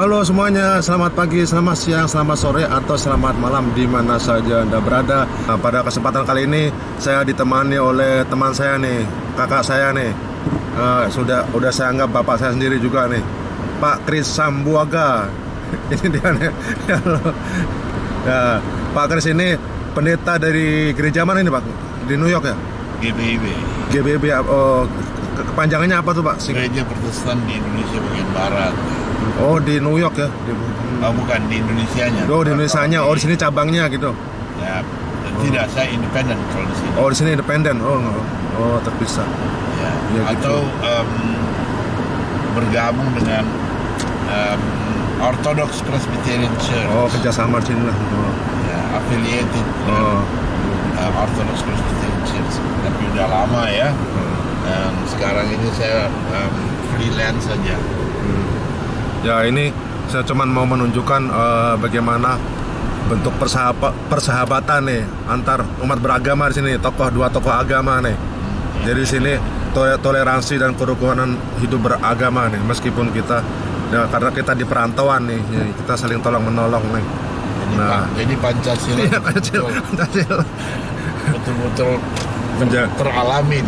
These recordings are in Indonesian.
Halo semuanya, selamat pagi, selamat siang, selamat sore, atau selamat malam di mana saja Anda berada. Nah, pada kesempatan kali ini saya ditemani oleh teman saya nih, kakak saya nih. Udah saya anggap bapak saya sendiri juga nih, Pak Kris Sambuaga. Ini dia nih. Halo. Ya, Pak Kris ini pendeta dari gereja mana ini Pak? Di New York ya? GBIB. Oh, kepanjangannya apa tuh Pak? Gereja Protestan di Indonesia bagian Barat. Oh, di New York ya? Oh, bukan di Indonesianya. Oh, di Indonesianya. Oh, di sini cabangnya gitu. Ya, tidak, saya independen kalau di sini. Oh, di sini independen. Oh, terpisah. Ya, Ya, gitu. atau bergabung dengan Orthodox Presbyterian Church. Oh, kerjasama di sini lah. Oh. Ya, affiliated Orthodox Presbyterian Church. Tapi udah lama ya. Sekarang ini saya freelance saja. Ya, ini saya cuman mau menunjukkan bagaimana bentuk persahabatan nih antar umat beragama di sini, dua tokoh agama nih. Jadi di sini toleransi dan kerukunan hidup beragama nih, meskipun kita karena kita di perantauan nih, kita saling tolong menolong nih. Jadi Pancasila Iya, Pancasila betul-betul teralami,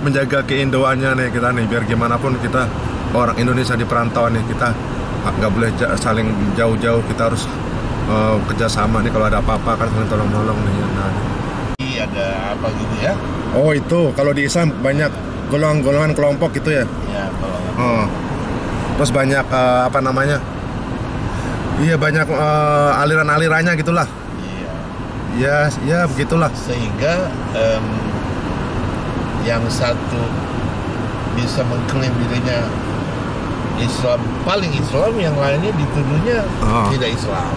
menjaga keindoannya nih kita nih, biar gimana pun kita orang Indonesia di perantauan nih, kita nggak boleh saling jauh-jauh, kita harus kerjasama nih, kalau ada apa-apa kan saling tolong-menolong nih. Nah, ada apa gitu ya? oh, itu kalau di Islam banyak golongan kelompok gitu ya? Ya, Terus banyak apa namanya? Iya, banyak aliran-alirannya gitulah. Iya. Ya begitulah. Sehingga yang satu bisa mengklaim dirinya Islam, paling Islam, yang lainnya dituduhnya tidak Islam.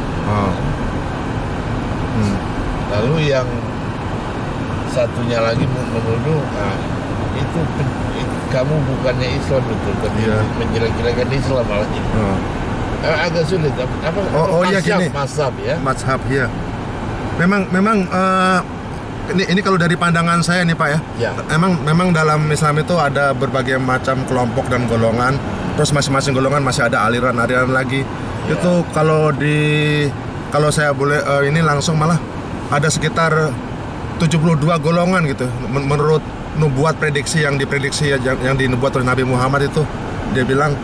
Lalu yang satunya lagi menuduh, itu kamu bukannya Islam betul, tapi menjelek-jelekan Islam malah ini. Agak sulit. Iya gini. Mazhab ya. Mazhab ya. Memang ini kalau dari pandangan saya nih Pak ya. Memang dalam Islam itu ada berbagai macam kelompok dan golongan. Terus masing-masing golongan masih ada aliran-aliran lagi. Itu kalau saya boleh ini langsung malah ada sekitar 72 golongan gitu. Menurut nubuat prediksi yang diprediksi yang dinubuat oleh Nabi Muhammad itu, dia bilang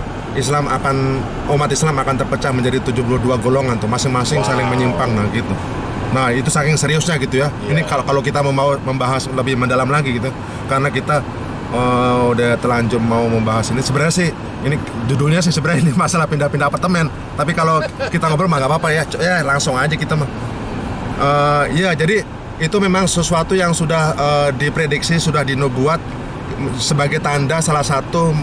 umat Islam akan terpecah menjadi 72 golongan tuh, masing-masing saling menyimpang gitu. Nah, itu saking seriusnya gitu ya. Ini kalau kita mau membahas lebih mendalam lagi gitu, karena kita udah telanjur mau membahas ini. Sebenarnya sih ini judulnya sih sebenarnya ini masalah pindah-pindah apartemen. Tapi kalau kita ngobrol mah nggak apa-apa ya. Ya langsung aja kita mah. Ya, jadi itu memang sesuatu yang sudah diprediksi, sudah dinubuat sebagai tanda, salah satu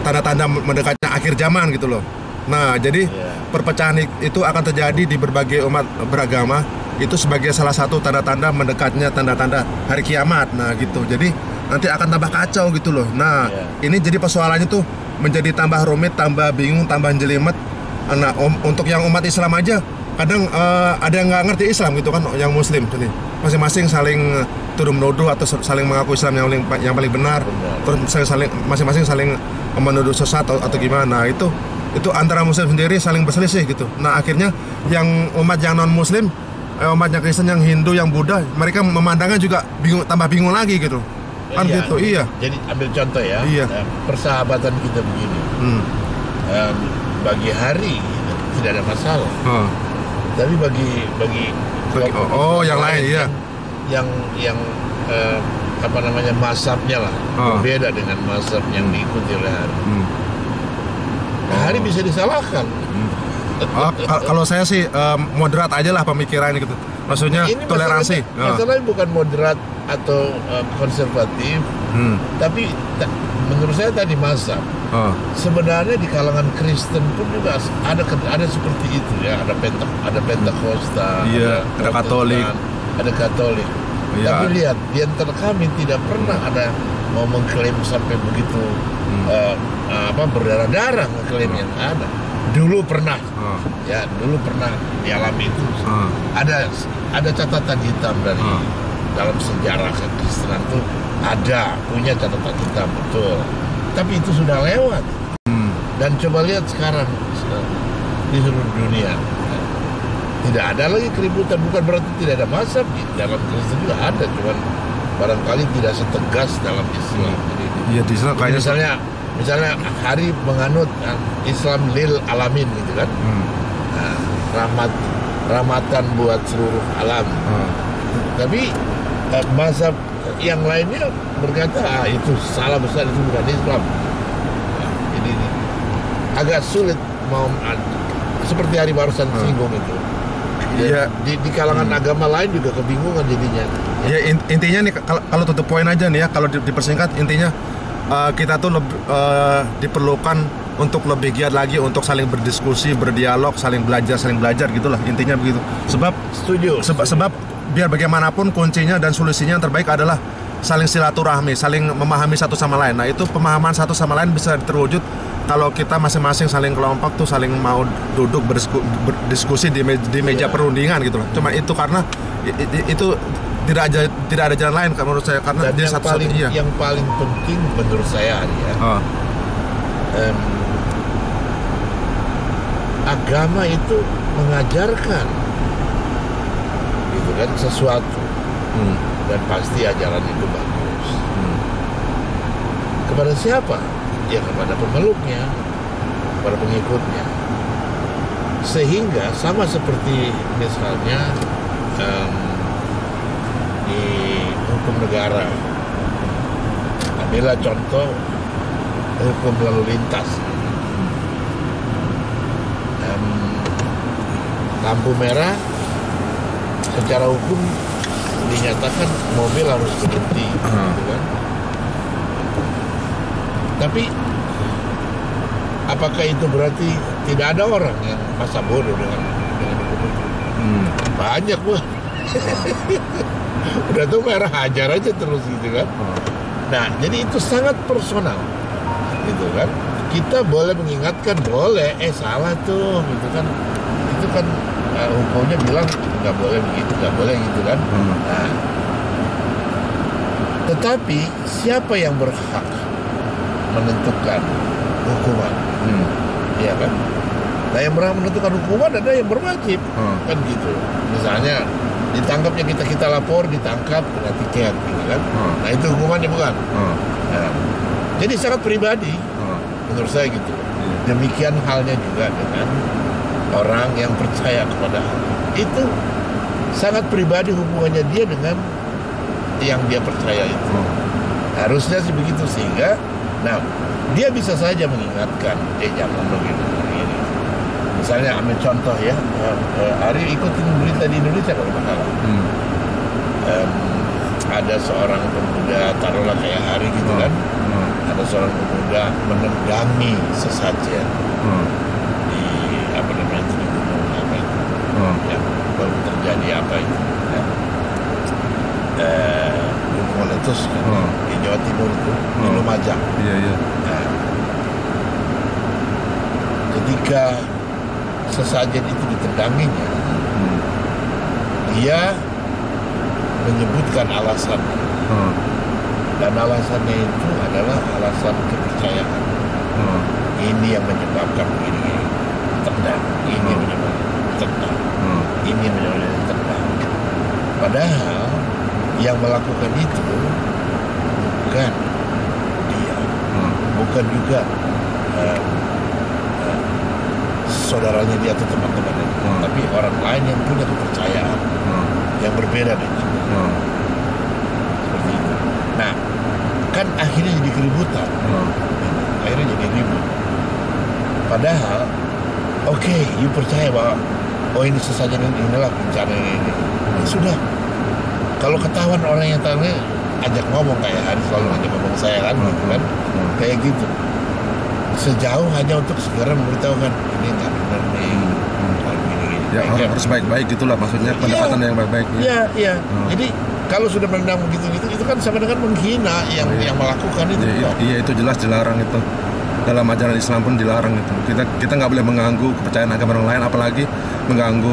tanda-tanda mendekatnya akhir zaman gitu loh. Nah, jadi perpecahan itu akan terjadi di berbagai umat beragama. Itu sebagai salah satu tanda-tanda mendekatnya, tanda-tanda hari kiamat. Nah gitu, jadi nanti akan tambah kacau gitu loh. Nah, ini jadi persoalannya tuh menjadi tambah rumit, tambah bingung, tambah jelimet. Nah, untuk yang umat Islam aja kadang ada yang nggak ngerti Islam gitu kan, yang Muslim jadi masing-masing saling tuduh menuduh atau saling mengaku Islam yang paling benar. Terus masing-masing saling menuduh sesat atau gimana. Nah, itu antara Muslim sendiri saling berselisih gitu. Nah, akhirnya yang umat yang non Muslim, umat yang Kristen, yang Hindu, yang Buddha, mereka memandangnya juga tambah bingung lagi gitu. Kan gitu. Iya. Jadi ambil contoh ya. Persahabatan kita begini. Bagi hari tidak ada masalah. Tapi bagi yang lain iya. Yang apa namanya, mazhabnya lah berbeda dengan mazhab yang diikuti oleh hari. Hari bisa disalahkan. Kalau saya sih moderat aja lah pemikiran gitu. Maksudnya ini toleransi. Masalahnya bukan moderat atau konservatif, tapi menurut saya tadi mazhab. Sebenarnya di kalangan Kristen pun juga ada seperti itu ya. Ada Pentakosta, ada Katolik, Tapi lihat, di antara kami tidak pernah ada mau mengklaim sampai begitu berdarah-darah ngeklaim yang ada. Dulu pernah, dulu pernah dialami itu. Ada catatan hitam dari dalam sejarah kekristenan itu, punya catatan hitam betul. Tapi itu sudah lewat. Dan coba lihat sekarang di seluruh dunia. Tidak ada lagi keributan, bukan berarti tidak ada mazhab di dalam Kristen juga ada, cuman barangkali tidak setegas dalam Islam. Iya, di Islam kayaknya misalnya hari menganut Islam lil alamin gitu kan. Rahmatan buat seluruh alam. Tapi mazhab yang lainnya berkata itu salah besar, itu bukan Islam. Jadi agak sulit mau seperti hari barusan singgung itu. Ya, di kalangan agama lain juga kebingungan jadinya. Ya intinya nih kalau tutup poin aja nih ya, kalau dipersingkat intinya kita tuh diperlukan untuk lebih giat lagi untuk saling berdiskusi, berdialog, saling belajar gitulah intinya begitu. Sebab sebab biar bagaimanapun kuncinya dan solusinya yang terbaik adalah saling silaturahmi, saling memahami satu sama lain. Nah, itu pemahaman satu sama lain bisa terwujud kalau kita masing-masing saling kelompok tuh saling mau duduk berdiskusi di meja perundingan gitu loh. Cuma itu karena itu tidak ada jalan lain menurut saya, karena dia satu-satunya. Yang paling penting menurut saya ya, agama itu mengajarkan gitu kan sesuatu, dan pasti ajaran itu bagus. Kepada siapa? Ya kepada pemeluknya, kepada pengikutnya. Sehingga sama seperti misalnya di hukum negara, ambillah contoh hukum lalu lintas. Lampu merah secara hukum dinyatakan mobil harus berhenti, gitu kan? Tapi apakah itu berarti tidak ada orang yang masa bodoh dengan hukum itu? Banyak Bu. Udah tuh merah hajar aja terus gitu kan. Nah, jadi itu sangat personal, gitu kan. Kita boleh mengingatkan, boleh, salah tuh, gitu kan. Itu kan hukumnya bilang nggak boleh begitu, nggak boleh gitu kan. Nah, tetapi siapa yang berhak menentukan hukuman? Iya kan? Nah, yang berhak menentukan hukuman ada yang berwajib, kan gitu. Misalnya ditangkapnya kita lapor, ditangkap kena tiket, gitu kan? Nah, itu hukumannya bukan? Nah, jadi sangat pribadi, menurut saya gitu. Demikian halnya juga dengan orang yang percaya kepada itu, sangat pribadi hubungannya dia dengan yang dia percaya itu. Harusnya sih begitu, sehingga nah dia bisa saja mengingatkan, jangan begini. Misalnya ambil contoh ya, Ari ikutin berita di Indonesia kalau nggak salah. Ada seorang pemuda, taruhlah kayak Ari gitu kan, ada seorang pemuda menunggangi sesajen di apa namanya itu, di gunung apa itu, yang baru terjadi apa itu, Gunung Meletus kan, di Jawa Timur itu, di Lumajang. Nah, ketika sesajen itu ditendanginya, dia menyebutkan alasan, dan alasannya itu adalah alasan kepercayaan. Ini yang menyebabkan begini, tendang. Ini yang menyebabkan tendang. Ini yang menyebabkan tendang. Padahal yang melakukan itu bukan dia, bukan juga saudaranya dia atau teman-temannya, tapi orang lain yang punya kepercayaan yang berbeda dari itu. Seperti itu. Nah, kan akhirnya jadi keributan. Akhirnya jadi ribut. Padahal, oke, you percaya bahwa ini sesajen inilah bencana ini. Sudah. Kalau ketahuan orang yang tahu, ajak ngomong, kayak Hari selalu ajak ngomong saya kan, gitu kan, kayak gitu. Sejauh hanya untuk segera memberitahukan ini nggak benar nih, ya harus baik-baik gitulah, maksudnya pendekatan yang baik-baik. Iya. Jadi kalau sudah menendang begitu itu kan sama dengan menghina yang melakukan itu. Iya, itu jelas dilarang itu. Dalam ajaran Islam pun dilarang itu. Kita nggak boleh mengganggu kepercayaan agama orang lain, apalagi mengganggu,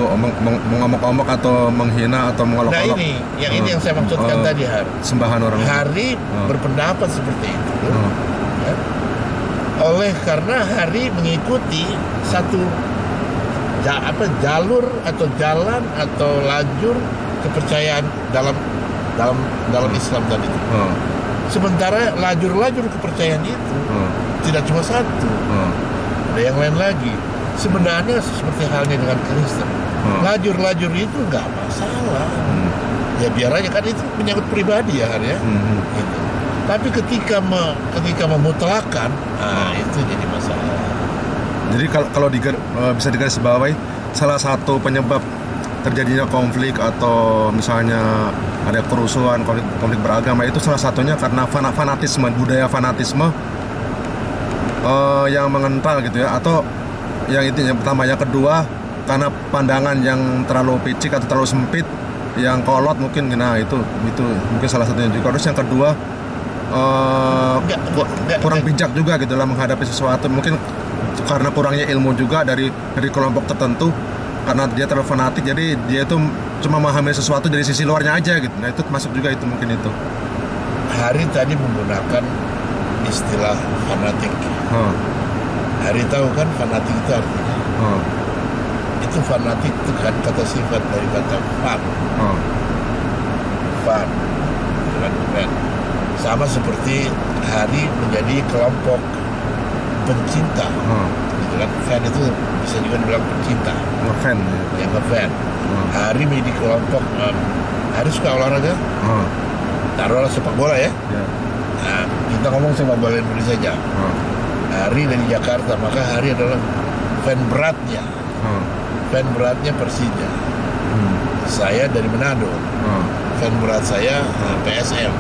mengomok-omok atau menghina atau mengolok-olok. Nah ini yang saya maksudkan tadi, Hari. Sembahan orang. Hari berpendapat seperti itu. Ya. oleh karena hari mengikuti satu jalur atau jalan atau lajur kepercayaan dalam Islam tadi itu. Sementara lajur-lajur kepercayaan itu tidak cuma satu, ada yang lain lagi. Sebenarnya seperti halnya dengan Kristen, lajur-lajur itu nggak masalah. Ya biar aja, kan itu menyangkut pribadi ya, ya. Gitu. Tapi ketika memutlakan, itu jadi masalah. Jadi kalau bisa digarisbawahi, salah satu penyebab terjadinya konflik atau misalnya ada kerusuhan, konflik beragama, itu salah satunya karena fanatisme, budaya fanatisme yang mengental gitu ya, atau yang itu yang pertama. Yang kedua, karena pandangan yang terlalu picik atau terlalu sempit, yang kolot mungkin. Nah itu mungkin salah satunya juga. Terus yang kedua, kurang bijak juga gitu dalam menghadapi sesuatu, mungkin karena kurangnya ilmu juga dari kelompok tertentu, karena dia terlalu fanatik, jadi dia itu cuma memahami sesuatu dari sisi luarnya aja gitu. Nah itu masuk juga, itu mungkin itu. Hari tadi menggunakan istilah fanatik. Hari tahu kan fanatik itu artinya? Itu fanatik itu kan kata sifat dari kata fan. Fan. Sama seperti hari menjadi kelompok pencinta. Gitu kan, fan itu bisa juga dibilang pencinta. Ngefan. Ya, ngefan. Hari menjadi kelompok, hari suka olahraga. Taruhlah sepak bola ya. Nah, kita ngomong sepak bola Indonesia saja. Hari dari Jakarta, maka hari adalah fan beratnya. Fan beratnya Persija. Saya dari Manado. Fan berat saya PSM.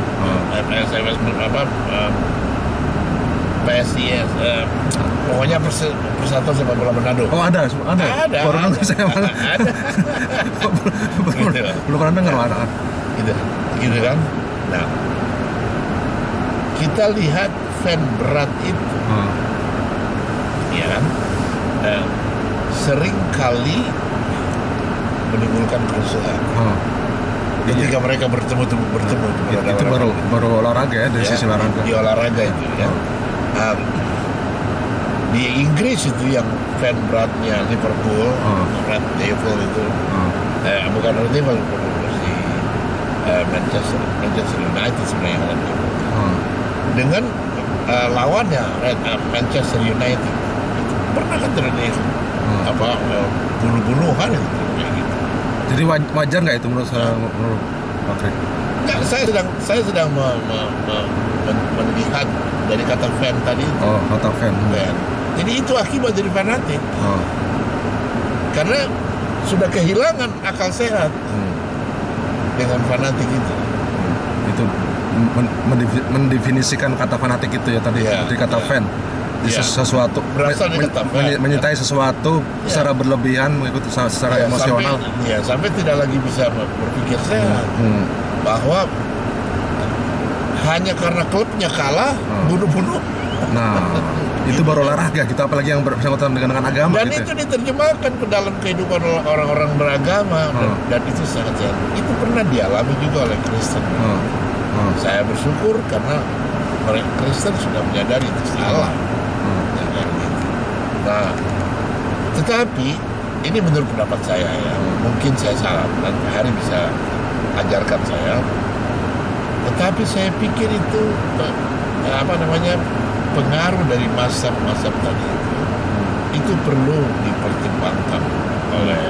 PSIS, pokoknya Persatuan Sepak Bola Manado. Oh ada. Baru dengar saya. Ada. Belum pernah dengar ada. Gitu kan. Nah, kita lihat fan berat itu, ya kan, sering kali menimbulkan kerusuhan. Ketika mereka bertemu. Itu baru olahraga ya, dari sisi olahraga. Di olahraga itu ya. Di Inggris itu yang fan beratnya Liverpool, Red Devil itu, bukan Red Devil, si Manchester United sebenarnya kan, dengan lawannya Manchester United itu pernah kan terjadi bunuh-bunuhan itu kayak gitu. Jadi wajar nggak itu menurut Pak Kri? Nggak, saya sedang melihat dari kata fan tadi. Kata fan. Jadi itu akibat dari fanatik. Karena sudah kehilangan akal sehat dengan fanatik itu. Itu mendefinisikan kata fanatik itu ya tadi, dari kata fan. Sesuatu menyintai sesuatu secara berlebihan, mengikuti secara emosional, sampai tidak lagi bisa berpikir sehat, bahwa hanya karena klubnya kalah bunuh-bunuh. Nah itu baru olahraga gitu, apalagi yang bersangkutan dengan agama. Dan itu diterjemahkan ke dalam kehidupan orang-orang beragama, dan itu sangat sehat. Itu pernah dialami juga oleh Kristen. Saya bersyukur karena orang Kristen sudah menyadari itu salah. Nah, tetapi ini menurut pendapat saya ya, mungkin saya salah, nanti hari bisa ajarkan saya. Tetapi saya pikir itu pengaruh dari mazhab tadi itu perlu dipertimbangkan oleh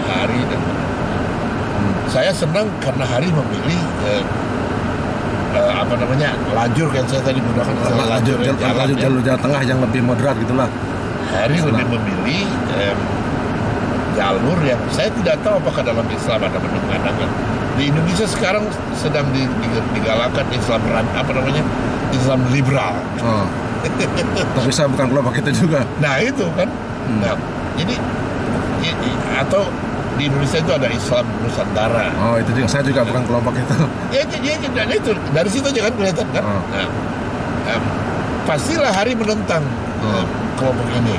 hari dan saya senang karena hari memilih lajur kan saya tadi gunakan jalur jalan tengah yang lebih moderat gitulah. Hari lebih memilih jalur yang saya tidak tahu apakah dalam Islam ada mengadakan. Di Indonesia sekarang sedang digalakan Islam Islam liberal. Tapi saya bukan kelompok itu juga. Nah itu kan. Nah, jadi atau di Indonesia itu ada Islam Nusantara. Itu juga, saya juga bukan kelompok itu. Ya itu dari situ aja kan kelihatan kan. Pastilah hari menentang kelompok ini.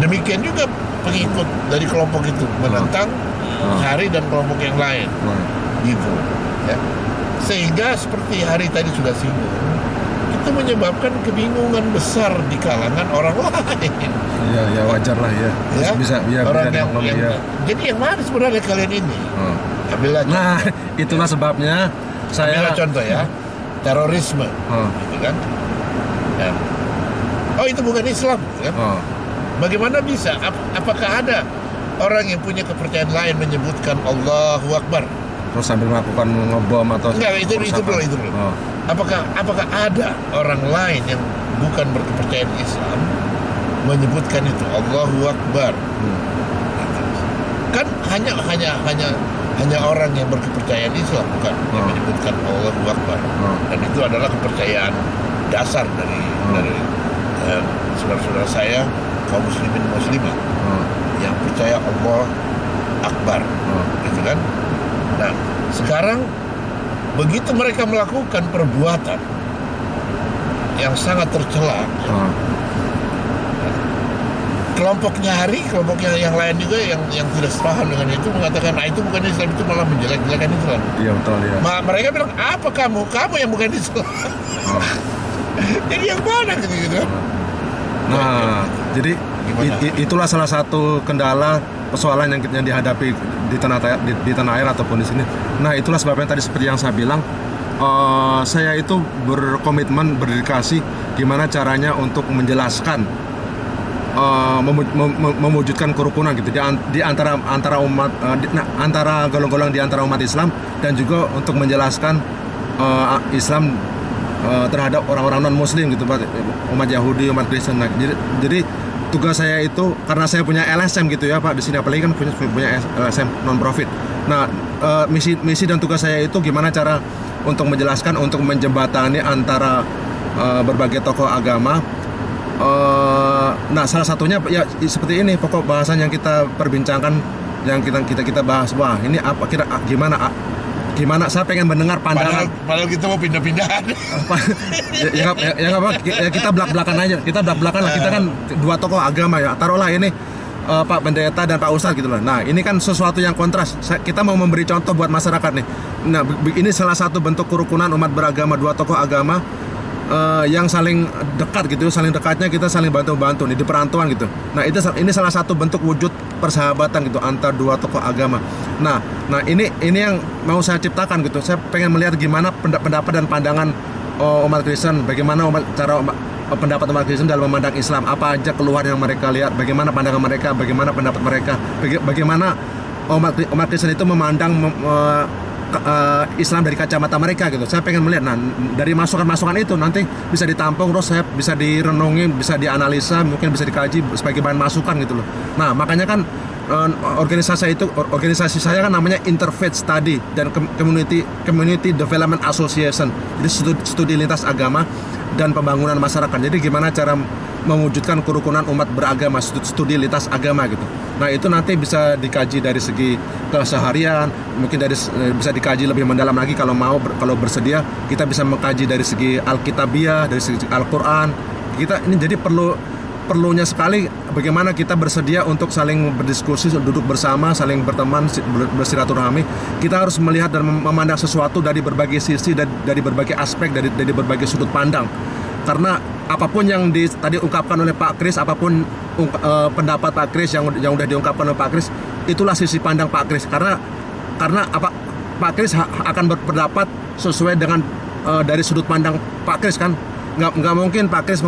Demikian juga pengikut dari kelompok itu menentang hari dan kelompok yang lain. Gitu. Ya. Sehingga seperti hari tadi sudah singgung, itu menyebabkan kebingungan besar di kalangan orang lain. Iya, ya wajar lah ya. Ya? Bisa, ya, orang bisa yang ya. Jadi yang mana sebenarnya kalian ini? Ambillah nah, itulah sebabnya saya. Ambillah contoh ya, terorisme, gitu kan? Ya. Oh itu bukan Islam, kan? Bagaimana bisa? Apakah ada orang yang punya kepercayaan lain menyebutkan Allahu Akbar? Terus sambil melakukan ngebom atau enggak, itu dulu. Apakah ada orang lain yang bukan berkepercayaan Islam menyebutkan itu Allahu Akbar? Kan hanya orang yang berkepercayaan Islam bukan yang menyebutkan Allahu Akbar. Dan itu adalah kepercayaan dasar dari saudara-saudara saya kaum muslimin muslimat yang percaya Allah Akbar, gitu kan? Nah, sekarang begitu mereka melakukan perbuatan yang sangat tercela, kelompoknya yang lain juga yang tidak sepaham dengan itu mengatakan, itu bukan Islam, itu malah menjelek-jelekan Islam. Iya betul ya. Mereka bilang, apa kamu yang bukan Islam? Jadi yang mana gitu? Nah, jadi itulah salah satu kendala persoalan yang dihadapi di tanah air ataupun di sini. Nah, itulah sebabnya tadi seperti yang saya bilang, saya itu berkomitmen, berdedikasi gimana caranya untuk menjelaskan, mewujudkan kerukunan gitu di antara umat, antara golong-golong di antara umat Islam, dan juga untuk menjelaskan Islam terhadap orang-orang non-Muslim gitu Pak, umat Yahudi, umat Kristen. Nah, jadi tugas saya itu, karena saya punya LSM gitu ya Pak, di sini apalagi kan punya LSM non-profit. Nah, misi dan tugas saya itu gimana cara untuk menjelaskan, untuk menjembatani antara berbagai tokoh agama. Nah, salah satunya ya seperti ini pokok bahasan yang kita perbincangkan, yang kita bahas. Wah, ini apa gimana saya pengen mendengar pandangan. Padahal kita mau pindah-pindahan. Ya, kita belak-belakan aja. Kita belak-belakan lah. Kita kan dua tokoh agama ya. Taruhlah ini Pak Pendeta dan Pak Ustadz gitu loh. Nah, ini kan sesuatu yang kontras. Kita mau memberi contoh buat masyarakat nih. Nah, ini salah satu bentuk kerukunan umat beragama, dua tokoh agama yang saling dekat gitu. Saling dekatnya kita saling bantu-bantu nih di perantauan gitu. Nah, ini salah satu bentuk wujud persahabatan gitu antar dua tokoh agama. Nah ini yang mau saya ciptakan gitu. Saya pengen melihat gimana pendapat dan pandangan umat Kristen, bagaimana pendapat umat Kristen dalam memandang Islam, apa aja keluhan yang mereka lihat, bagaimana pandangan mereka, bagaimana pendapat mereka, bagaimana umat Kristen itu memandang Islam dari kacamata mereka gitu. Saya pengen melihat. Nah, dari masukan-masukan itu nanti bisa ditampung, terus saya bisa direnungi, bisa dianalisa, mungkin bisa dikaji sebagai bahan masukan gitu loh. Nah, makanya kan organisasi saya kan namanya Interfaith Study dan Community Development Association. Jadi studi lintas agama dan pembangunan masyarakat. Jadi gimana cara mewujudkan kerukunan umat beragama, studi lintas agama gitu. Nah, itu nanti bisa dikaji dari segi keseharian, mungkin bisa dikaji lebih mendalam lagi kalau bersedia. Kita bisa mengkaji dari segi Alkitabiah, dari segi Al-Quran. Kita ini jadi perlunya sekali bagaimana kita bersedia untuk saling berdiskusi, duduk bersama, saling berteman, bersilaturahmi. Kita harus melihat dan memandang sesuatu dari berbagai sisi, dari berbagai aspek, dari berbagai sudut pandang. Karena apapun yang tadi ungkapkan oleh Pak Kris, apapun pendapat Pak Kris yang udah diungkapkan oleh Pak Kris, itulah sisi pandang Pak Kris. Karena Pak Kris akan berpendapat sesuai dengan dari sudut pandang Pak Kris kan. Nggak mungkin Pak Kris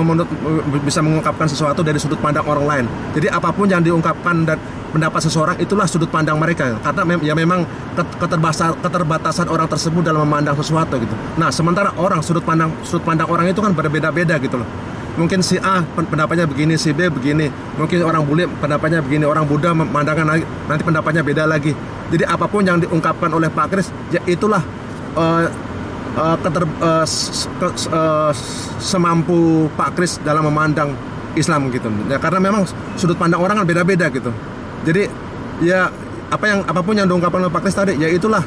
bisa mengungkapkan sesuatu dari sudut pandang orang lain. Jadi apapun yang diungkapkan dan pendapat seseorang, itulah sudut pandang mereka. Karena ya memang keterbatasan orang tersebut dalam memandang sesuatu gitu. Nah, sementara sudut pandang orang itu kan berbeda-beda gitu loh. Mungkin si A pendapatnya begini, si B begini. Mungkin orang bule pendapatnya begini, orang Buddha memandangkan nanti pendapatnya beda lagi. Jadi apapun yang diungkapkan oleh Pak Kris, ya itulah semampu Pak Kris dalam memandang Islam gitu. Ya, karena memang sudut pandang orang kan beda-beda gitu. Jadi ya apapun yang diungkapkan oleh Pak Kris tadi, ya itulah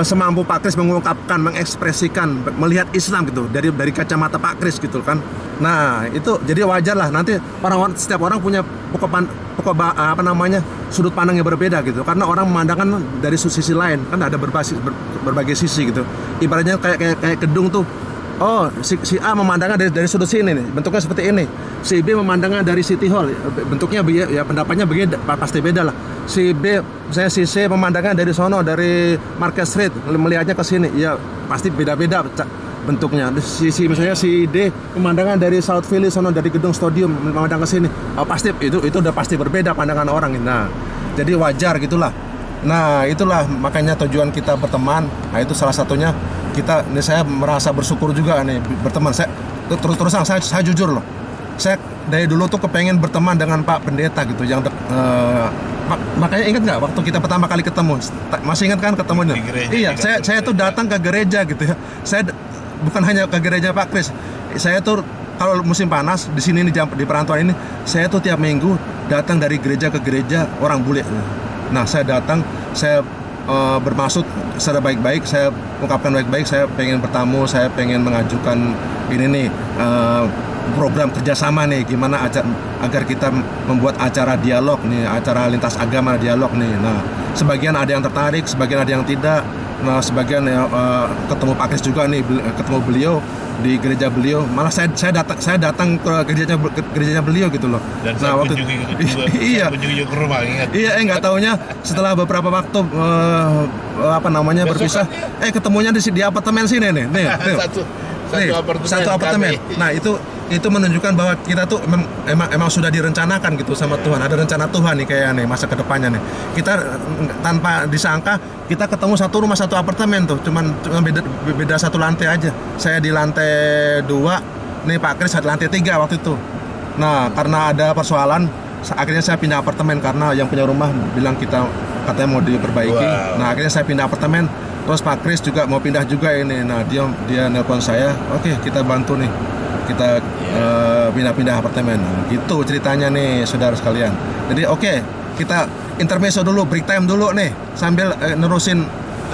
semampu Pak Kris mengungkapkan, mengekspresikan, melihat Islam gitu dari kacamata Pak Kris gitu kan. Nah, itu jadi wajar lah nanti setiap orang punya sudut pandang yang berbeda gitu. Karena orang memandangkan dari sisi lain kan ada berbagai sisi gitu. Ibaratnya kayak gedung tuh Oh, si A memandangnya dari sudut sini nih, bentuknya seperti ini. Si B memandangnya dari City Hall, bentuknya ya pendapatnya beda, pasti beda lah. Si B, saya si C memandangnya dari sono, dari Market Street, melihatnya ke sini, ya pasti beda-beda bentuknya. Misalnya si D pemandangan dari South Philly sono, dari gedung stadium memandang ke sini, pasti itu udah pasti berbeda pandangan orang. Nah, jadi wajar gitulah. Nah, itulah makanya tujuan kita berteman. Nah, itu salah satunya saya merasa bersyukur juga nih berteman. Saya terus terang saya jujur loh. Saya dari dulu tuh kepengen berteman dengan Pak Pendeta gitu, yang makanya ingat nggak waktu kita pertama kali ketemu? Masih ingat kan ketemunya? Iya, saya tuh datang ke gereja gitu ya. Saya bukan hanya ke gereja Pak Kris. Saya tuh kalau musim panas di sini di perantauan ini, saya tuh tiap minggu datang dari gereja ke gereja orang bule. Nah, saya datang, saya bermaksud secara baik-baik, saya ungkapkan baik-baik, saya pengen bertamu, saya pengen mengajukan ini nih program kerjasama nih, gimana agar kita membuat acara dialog nih, acara lintas agama dialog nih. Nah, sebagian ada yang tertarik, sebagian ada yang tidak. Nah, sebagian ketemu Pak Kris juga nih, ketemu beliau di gereja beliau. Malah saya datang ke gerejanya beliau gitu loh. Dan nah, waktu iya ke rumah, ingat. Iya, nggak taunya setelah beberapa waktu berpisah, ketemunya di apartemen sini nih. Satu apartemen. Nah, itu menunjukkan bahwa kita tuh emang sudah direncanakan gitu sama Tuhan. Ada rencana Tuhan nih kayak nih masa kedepannya nih. Kita tanpa disangka kita ketemu satu rumah satu apartemen tuh, cuman beda satu lantai aja. Saya di lantai 2, nih Pak Kris di lantai 3 waktu itu. Nah, karena ada persoalan, akhirnya saya pindah apartemen karena yang punya rumah bilang katanya mau diperbaiki. Wow. Nah, akhirnya saya pindah apartemen. Terus Pak Kris juga mau pindah juga ini. Nah, dia nelpon saya, oke, kita bantu nih. Kita pindah-pindah apartemen. Nah, gitu ceritanya nih, saudara sekalian. Jadi oke, kita intermezzo dulu, break time dulu nih, sambil nerusin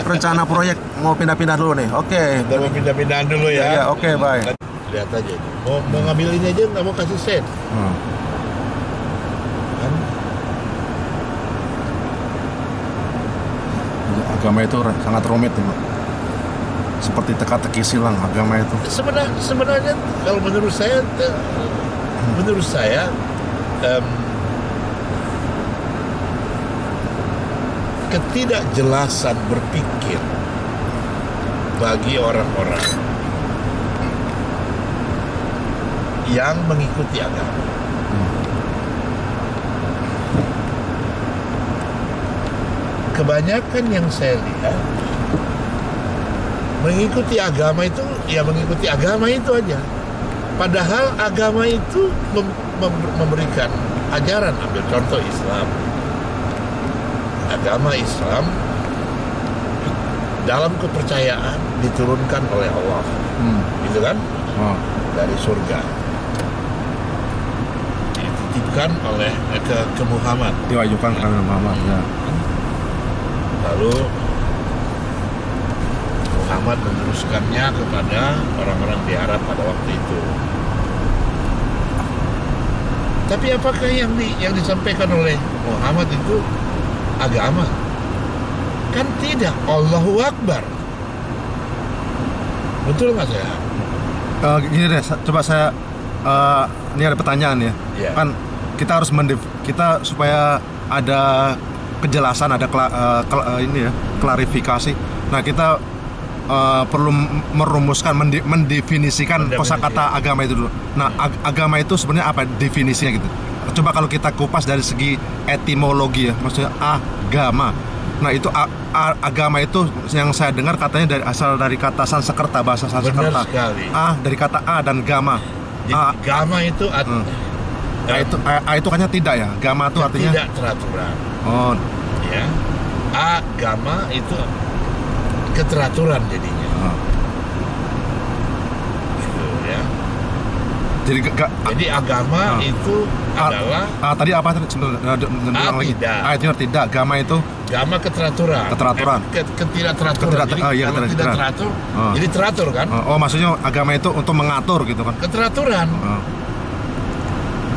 rencana proyek mau pindah-pindah dulu nih. Oke. Kita mau pindah-pindahan dulu ya. Iya, oke, bye. Lihat aja. Mau ngambil ini aja, nggak mau kasih sen. Agama itu sangat rumit nih, Pak. Seperti teka-teki silang agama itu. Sebenarnya kalau menurut saya ketidakjelasan berpikir bagi orang-orang yang mengikuti agama. Kebanyakan yang saya lihat mengikuti agama itu, ya mengikuti agama itu aja. Padahal agama itu memberikan ajaran. Ambil contoh Islam. Agama Islam dalam kepercayaan diturunkan oleh Allah, gitu kan? Dari surga. Dititipkan oleh ke Muhammad. Diwajibkan ke Muhammad. Ya. Lalu Muhammad meneruskannya kepada orang-orang di Arab pada waktu itu. Tapi apakah yang disampaikan oleh Muhammad itu agama? Kan tidak. Allahu Akbar. Betul nggak saya? Gini deh, coba saya ini ada pertanyaan ya. Yeah. Kan kita harus kita supaya ada kejelasan, ada klarifikasi. Nah, kita perlu merumuskan, mendefinisikan kosakata agama itu dulu. Nah, agama itu sebenarnya apa definisinya gitu? Coba kalau kita kupas dari segi etimologi ya, maksudnya agama. Nah, itu agama itu yang saya dengar katanya asal dari kata Sanskerta, bahasa Sanskerta. Benar sekali. Dari kata a dan gama. Gama itu itu kayaknya tidak ya. Gama itu artinya tidak teraturan. Oh, ya. Agama itu keteraturan jadinya. Gitu ya. Jadi agama itu adalah tadi apa sebenarnya? Itu tidak. Agama itu keteraturan. Ketidakteraturan. Jadi kalau tidak teratur, jadi teratur kan? Maksudnya agama itu untuk mengatur gitu kan? Keteraturan.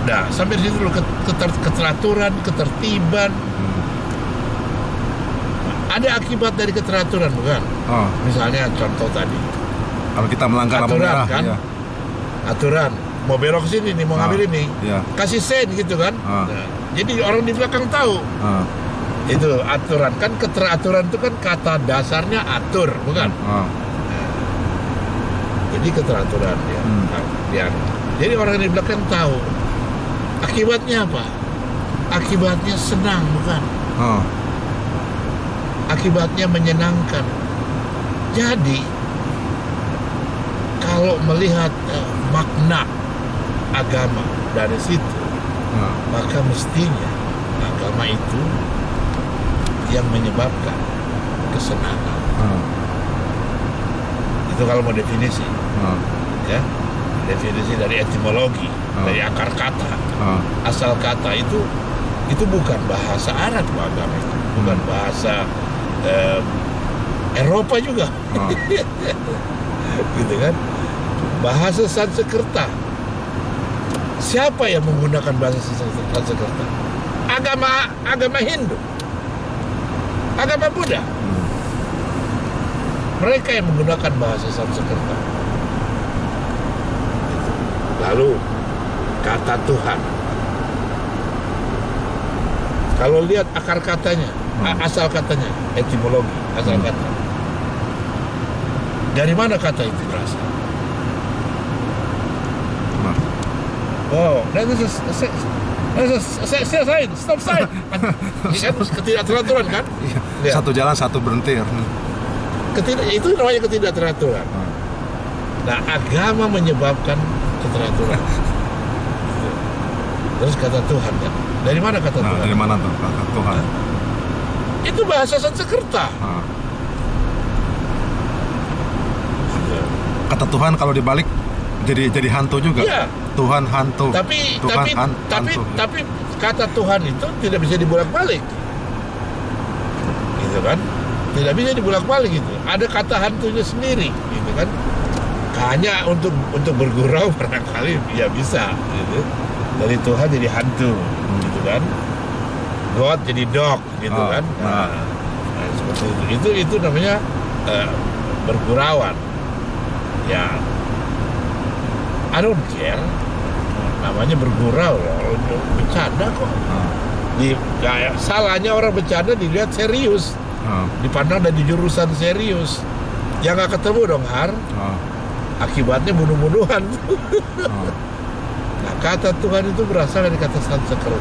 Nah, sampai di situ dulu keteraturan, ketertiban. Ada akibat dari keteraturan, bukan? Misalnya contoh tadi, Kalau kita melanggar lampu aturan merah, kan? iya. Aturan. Mau belok ke sini nih, mau ngambil ini. Iya. Kasih sen gitu kan. Nah, jadi orang di belakang tahu. Itu aturan kan, keteraturan itu kan kata dasarnya atur, bukan? Nah, jadi keteraturan ya. Jadi orang di belakang tahu. Akibatnya apa? Akibatnya senang, bukan? Akibatnya menyenangkan. Jadi kalau melihat makna agama dari situ, maka mestinya agama itu yang menyebabkan kesenangan. Itu kalau mau definisi, ya, definisi dari etimologi, dari akar kata, asal kata itu bukan bahasa Arab, agama itu bukan bahasa Eropa juga, gitu kan? Bahasa Sanskerta. Siapa yang menggunakan bahasa Sanskerta? Agama Hindu. Agama Buddha. Mereka yang menggunakan bahasa Sanskerta. Lalu kata Tuhan. Kalau lihat akar katanya, asal katanya, etimologi, asal kata. Dari mana kata itu berasal? Oh, stop sign. Ini kan ketidakteraturan kan? Lihat. Satu jalan satu berhenti. Itu namanya ketidakteraturan. Nah, agama menyebabkan keteraturan. Terus kata Tuhan kan? Dari mana kata Tuhan? Dari mana tuh kata Tuhan? Itu bahasa Sanskerta. Kata Tuhan kalau dibalik jadi hantu juga. Iya. Tuhan hantu. Tapi hantu. Kata Tuhan itu tidak bisa dibolak-balik. Gitu kan? Tidak bisa dibolak-balik gitu. Ada kata hantunya sendiri, gitu kan? Hanya untuk bergurau barangkali ya bisa, gitu. Dari Tuhan jadi hantu, gitu kan? God jadi dog, gitu kan? Nah, seperti itu. Itu namanya bergurauan. Ya, I don't care. Namanya bergurau ya, bercanda kok. Salahnya orang bercanda dilihat serius, dipandang dari jurusan serius. Yang nggak ketemu dong akibatnya bunuh-bunuhan. Nah, kata Tuhan itu berasal dari kata Sanskerta.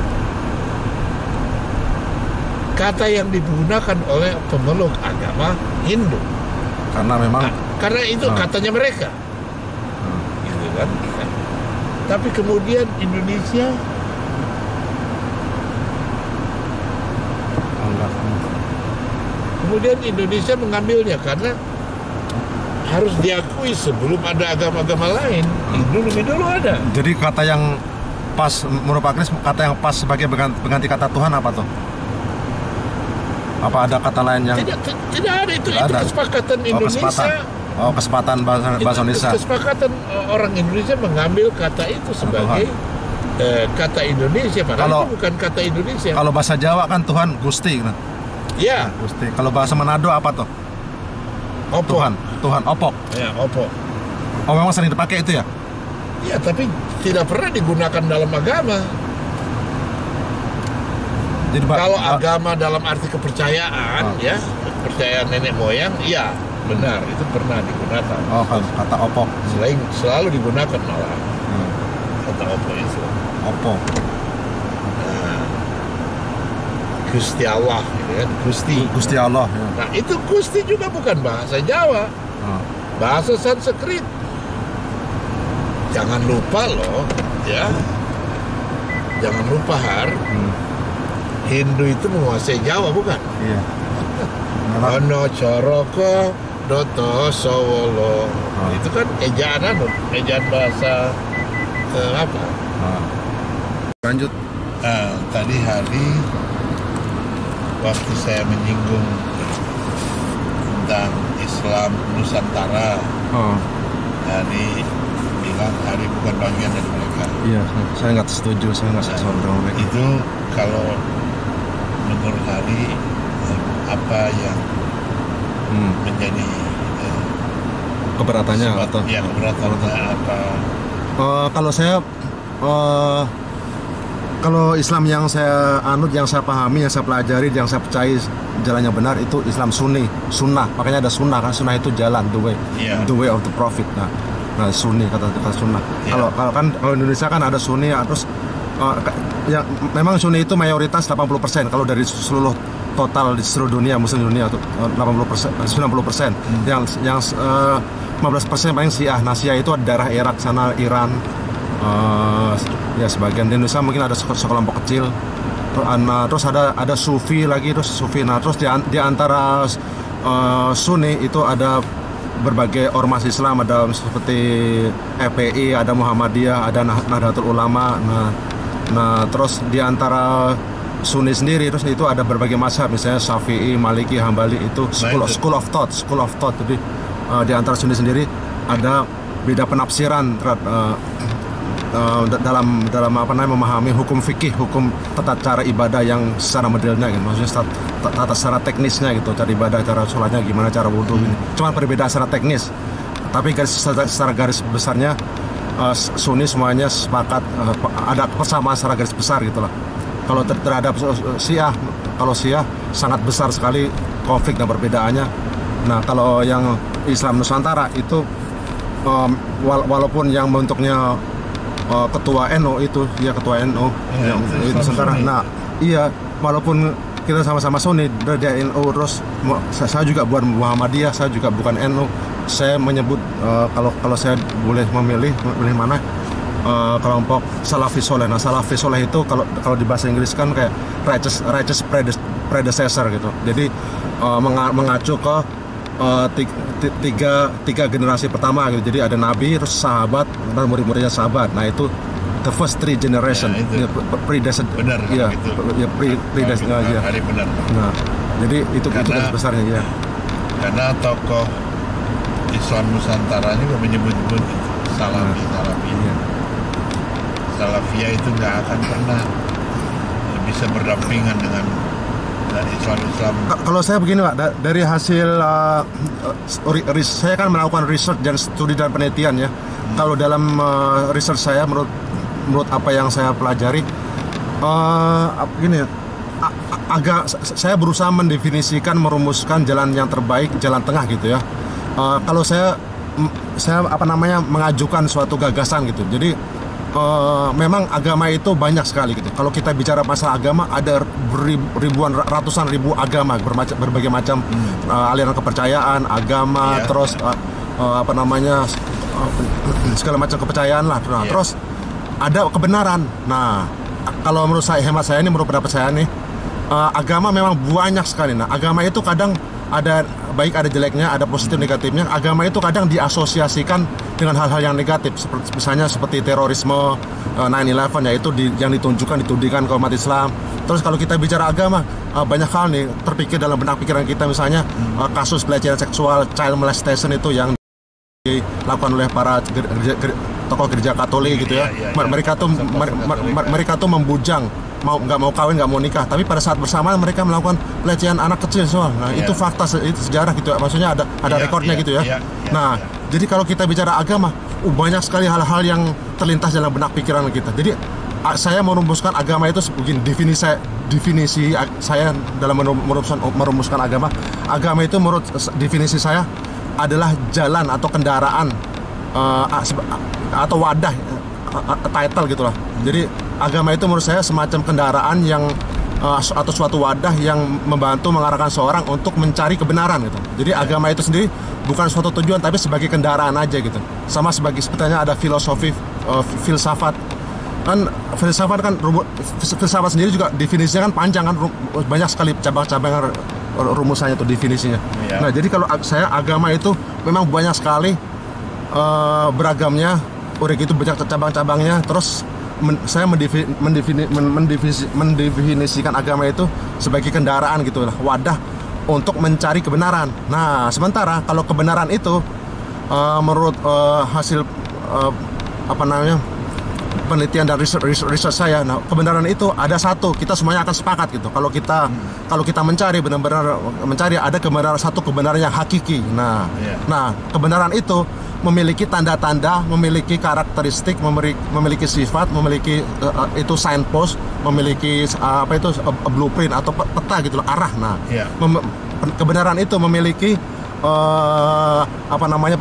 Kata yang digunakan oleh pemeluk agama Hindu. Karena memang karena itu katanya mereka. Gitu kan? Tapi kemudian Indonesia mengambilnya karena harus diakui sebelum ada agama-agama lain. Lebih dulu ada. Jadi kata yang pas menurut Pak Kris, kata yang pas sebagai pengganti kata Tuhan apa tuh? Apa ada kata lain yang tidak ada itu kesepakatan Indonesia. Kesempatan bahasa Indonesia. Kesepakatan orang Indonesia mengambil kata itu sebagai kata Indonesia, padahal itu bukan kata Indonesia. Kalau bahasa Jawa kan Tuhan Gusti. Ya. Gusti. Kalau bahasa Manado apa tuh? Opok. Tuhan Opok. Ya, Opok. Oh, memang sering dipakai itu ya? Ya, tapi tidak pernah digunakan dalam agama. Jadi, kalau agama dalam arti kepercayaan, ya, kepercayaan nenek moyang, iya. Benar, itu pernah digunakan. Oh, kata opok. Selalu digunakan malah. Kata opok itu. Opok. Gusti Allah, gitu kan? Gusti Allah. Ya. Nah, itu Gusti juga bukan bahasa Jawa. Bahasa Sanskrit. Jangan lupa loh, ya. Jangan lupa Hindu itu menguasai Jawa, bukan? Iya. Ono Coroko Doto Sowolo. Itu kan ejaan bahasa apa? Lanjut. Tadi hari waktu saya menyinggung tentang Islam Nusantara, Hari bilang Hari bukan bagian dari mereka. Iya, saya nggak setuju, saya nggak setuju dengan mereka. Itu kalau menurut Hari apa yang menjadi Keberatannya atau? Ya, keberatannya apa? Kalau saya kalau Islam yang saya anut, yang saya pahami, yang saya pelajari, yang saya percaya jalannya benar itu Islam Sunni, Sunnah. Makanya ada Sunnah kan, Sunnah itu jalan, the way of the Prophet. Nah Sunni kata Sunnah. Kalau Indonesia kan ada Sunni, terus yang memang Sunni itu mayoritas 80%. Kalau dari seluruh total di seluruh dunia, Muslim dunia itu 80%, 90%. Yang 15% paling Syiah. Nah Syiah itu ada daerah Irak sana, Iran. Ya sebagian di Indonesia mungkin ada sekelompok kecil. Terus ada Sufi lagi, terus Sufi. Nah terus di antara Sunni itu ada berbagai ormas Islam, ada seperti FPI, ada Muhammadiyah, ada Nahdlatul Ulama. Nah terus di antara Sunni sendiri terus itu ada berbagai mazhab, misalnya Syafi'i, Maliki, Hambali, itu school of thought. Jadi di antara Sunni sendiri ada beda penafsiran dalam apa namanya memahami hukum fikih, hukum tata cara ibadah yang secara modelnya gitu. Maksudnya tata secara teknisnya gitu, cara ibadah, cara sholatnya gimana, cara wudhu ini. Cuma perbedaan secara teknis. Tapi secara garis besarnya Sunni semuanya sepakat, ada persamaan secara garis besar gitulah. Kalau terhadap Syiah, sangat besar sekali konflik dan perbedaannya. Nah kalau yang Islam Nusantara itu walaupun yang bentuknya ketua NU itu, ya ketua NU yang Nusantara. Nah iya, walaupun kita sama-sama Sunni dari NU, terus saya juga bukan Muhammadiyah, saya juga bukan NU. Saya menyebut kalau saya boleh memilih mana, kelompok Salafi Soleh. Nah Salafi Soleh itu kalau di bahasa Inggris kan kayak righteous predecessor gitu. Jadi mengacu ke tiga generasi pertama gitu. Jadi ada Nabi, terus sahabat, dan murid-muridnya sahabat. Nah itu the first three generation. Ya, predecessor. Benar. Ya, gitu. Ya predecessor. Ya. Benar. Nah jadi itu besarnya ya. Karena tokoh Islam Nusantara juga menyebut-nyebut Salafi. Ya. Salafiyah itu nggak akan pernah bisa berdampingan dengan Islam. Kalau saya begini Pak, dari hasil saya kan melakukan research dan studi dan penelitian ya. Kalau dalam research saya menurut apa yang saya pelajari, saya berusaha mendefinisikan, merumuskan jalan yang terbaik, jalan tengah gitu ya. Kalau saya mengajukan suatu gagasan gitu. Jadi memang agama itu banyak sekali gitu. Kalau kita bicara masalah agama, ada ratusan ribu agama, berbagai macam aliran kepercayaan, agama, terus segala macam kepercayaan lah. Nah, terus ada kebenaran. Nah, kalau menurut saya, hemat saya ini, menurut pendapat saya nih, agama memang banyak sekali. Nah, agama itu kadang ada baik, ada jeleknya, ada positif negatifnya. Agama itu kadang diasosiasikan dengan hal-hal yang negatif, misalnya seperti terorisme, 9/11, yaitu yang ditudingkan ke umat Islam. Terus kalau kita bicara agama, banyak hal nih terpikir dalam benak pikiran kita, misalnya kasus pelecehan seksual, child molestation itu yang dilakukan oleh para tokoh gereja Katolik gitu ya. Mereka tuh membujang, nggak mau kawin, nggak mau nikah, tapi pada saat bersamaan mereka melakukan pelecehan anak kecil soal. Nah itu fakta, itu sejarah gitu ya. Maksudnya ada rekornya gitu ya. Nah jadi kalau kita bicara agama, banyak sekali hal-hal yang terlintas dalam benak pikiran kita. Jadi saya merumuskan agama itu begini, definisi saya dalam merumuskan agama. Agama itu menurut definisi saya adalah jalan atau kendaraan atau wadah, title gitulah. Jadi agama itu menurut saya semacam kendaraan yang atau suatu wadah yang membantu mengarahkan seorang untuk mencari kebenaran gitu. Jadi agama itu sendiri bukan suatu tujuan, tapi sebagai kendaraan aja gitu. Sama sepertinya ada filosofi, filsafat kan. Filsafat sendiri juga definisinya kan panjang kan, banyak sekali cabang-cabang rumusannya itu definisinya. Nah jadi kalau saya, agama itu memang banyak sekali beragamnya, udah gitu banyak cabang-cabangnya. Terus saya mendefinisikan agama itu sebagai kendaraan gitu lah, wadah untuk mencari kebenaran. Nah sementara kalau kebenaran itu menurut hasil penelitian dan riset saya. Nah, kebenaran itu ada satu, kita semuanya akan sepakat gitu. Kalau kita mencari benar-benar mencari ada kebenaran, satu kebenaran yang hakiki. Nah, kebenaran itu memiliki tanda-tanda, memiliki karakteristik, memiliki sifat, memiliki itu signpost, memiliki blueprint atau peta gitu loh, arah. Nah, kebenaran itu memiliki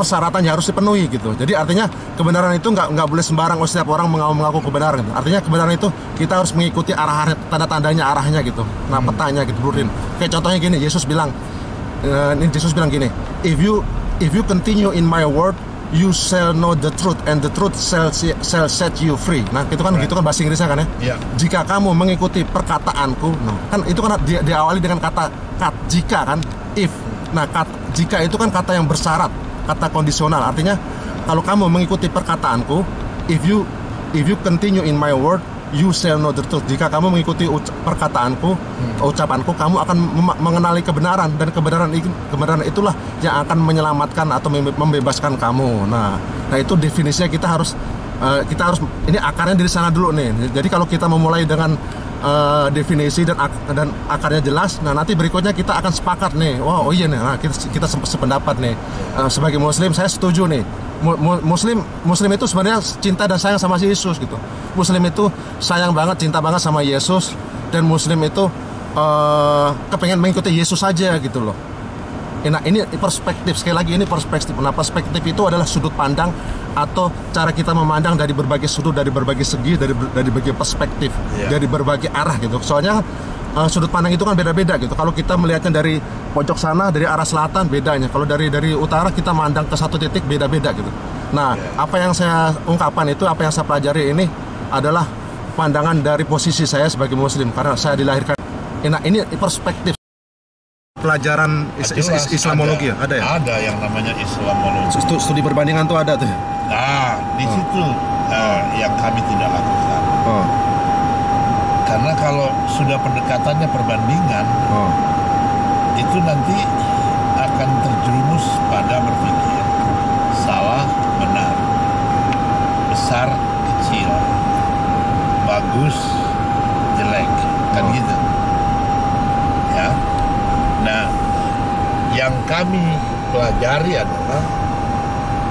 persyaratan yang harus dipenuhi gitu. Jadi artinya kebenaran itu nggak boleh sembarang setiap orang mengaku kebenaran gitu. Artinya kebenaran itu kita harus mengikuti arahnya, tanda-tandanya, arahnya gitu. Nah, petanya gitu, blueprint. Kayak contohnya gini, Yesus bilang gini, if you continue in my word, you shall know the truth and the truth shall set you free. Nah, itu kan gitu kan bahasa Inggrisnya kan ya. Jika kamu mengikuti perkataanku, kan itu kan diawali dengan kata jika kan, if. Nah, jika itu kan kata yang bersyarat, kata kondisional. Artinya kalau kamu mengikuti perkataanku, if you continue in my word, you shall know the truth. Jika kamu mengikuti perkataanku, ucapanku, kamu akan mengenali kebenaran, dan kebenaran itulah yang akan menyelamatkan atau membebaskan kamu. Nah itu definisinya kita harus ini akarnya dari sana dulu nih. Jadi kalau kita memulai dengan definisi dan akarnya jelas, nah nanti berikutnya kita akan sepakat nih. Oh iya nih, nah, kita sependapat nih. Sebagai Muslim saya setuju nih. Muslim itu sebenarnya cinta dan sayang sama Yesus gitu. Muslim itu sayang banget, cinta banget sama Yesus, dan Muslim itu kepengen mengikuti Yesus saja gitu loh. Nah ini perspektif, sekali lagi ini perspektif. Nah perspektif itu adalah sudut pandang atau cara kita memandang dari berbagai sudut, dari berbagai segi, dari berbagai perspektif, dari berbagai arah gitu. Soalnya sudut pandang itu kan beda-beda gitu. Kalau kita melihatnya dari pojok sana, dari arah selatan, bedanya. Kalau dari utara kita mandang ke satu titik, beda-beda gitu. Nah, apa yang saya ungkapkan itu, apa yang saya pelajari ini adalah pandangan dari posisi saya sebagai Muslim, karena saya dilahirkan. Nah, ini perspektif. Pelajaran Islamologi ada ya? Ada yang namanya Islamologi. Studi perbandingan tuh ada tuh. Nah, di situ yang kami tidak lakukan. Karena kalau sudah pendekatannya perbandingan, itu nanti akan terjerumus pada berpikir salah, benar, besar, kecil, bagus, jelek, kan gitu. Ya. Nah, yang kami pelajari adalah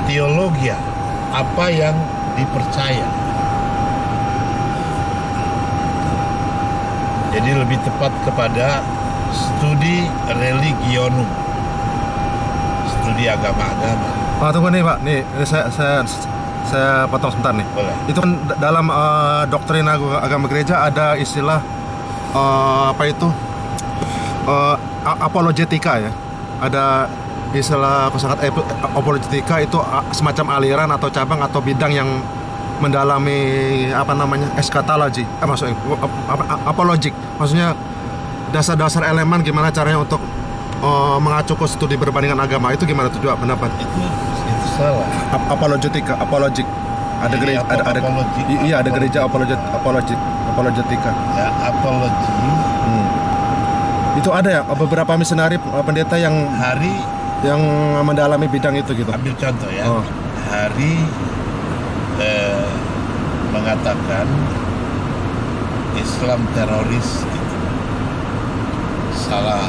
teologi, apa yang dipercaya. Jadi lebih tepat kepada studi religionum, studi agama-agama. Tunggu nih Pak, nih saya potong sebentar nih. Boleh. Itu kan dalam doktrin agama gereja ada istilah apologetika ya. Ada istilah apologetika itu semacam aliran atau cabang atau bidang yang mendalami eskatologi, maksudnya apologik, maksudnya dasar-dasar elemen gimana caranya untuk mengacu ke studi perbandingan agama. Itu gimana tuh juga pendapat? Itu salah. Apologetika, apologik. Ada gereja ada gereja apologetika. Ya, apologi. Itu ada ya beberapa misionari pendeta yang mendalami bidang itu gitu. Ambil contoh ya. Hari mengatakan Islam teroris gitu. Salah.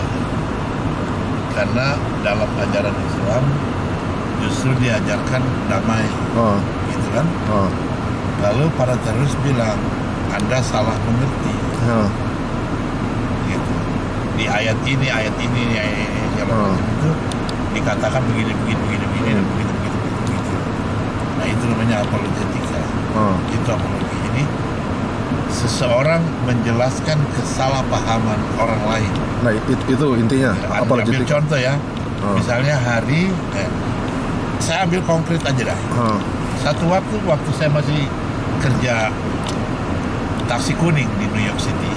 Karena dalam ajaran Islam justru diajarkan damai. Gitu kan? Lalu para teroris bilang Anda salah mengerti. Gitu. Di ayat ini itu dikatakan begini dan begitu. Nah itu namanya apologetika. Itu apologi. Ini seseorang menjelaskan kesalahpahaman orang lain. Nah itu intinya. Ambil contoh ya. Misalnya saya ambil konkret aja dah. Satu waktu saya masih kerja taksi kuning di New York City,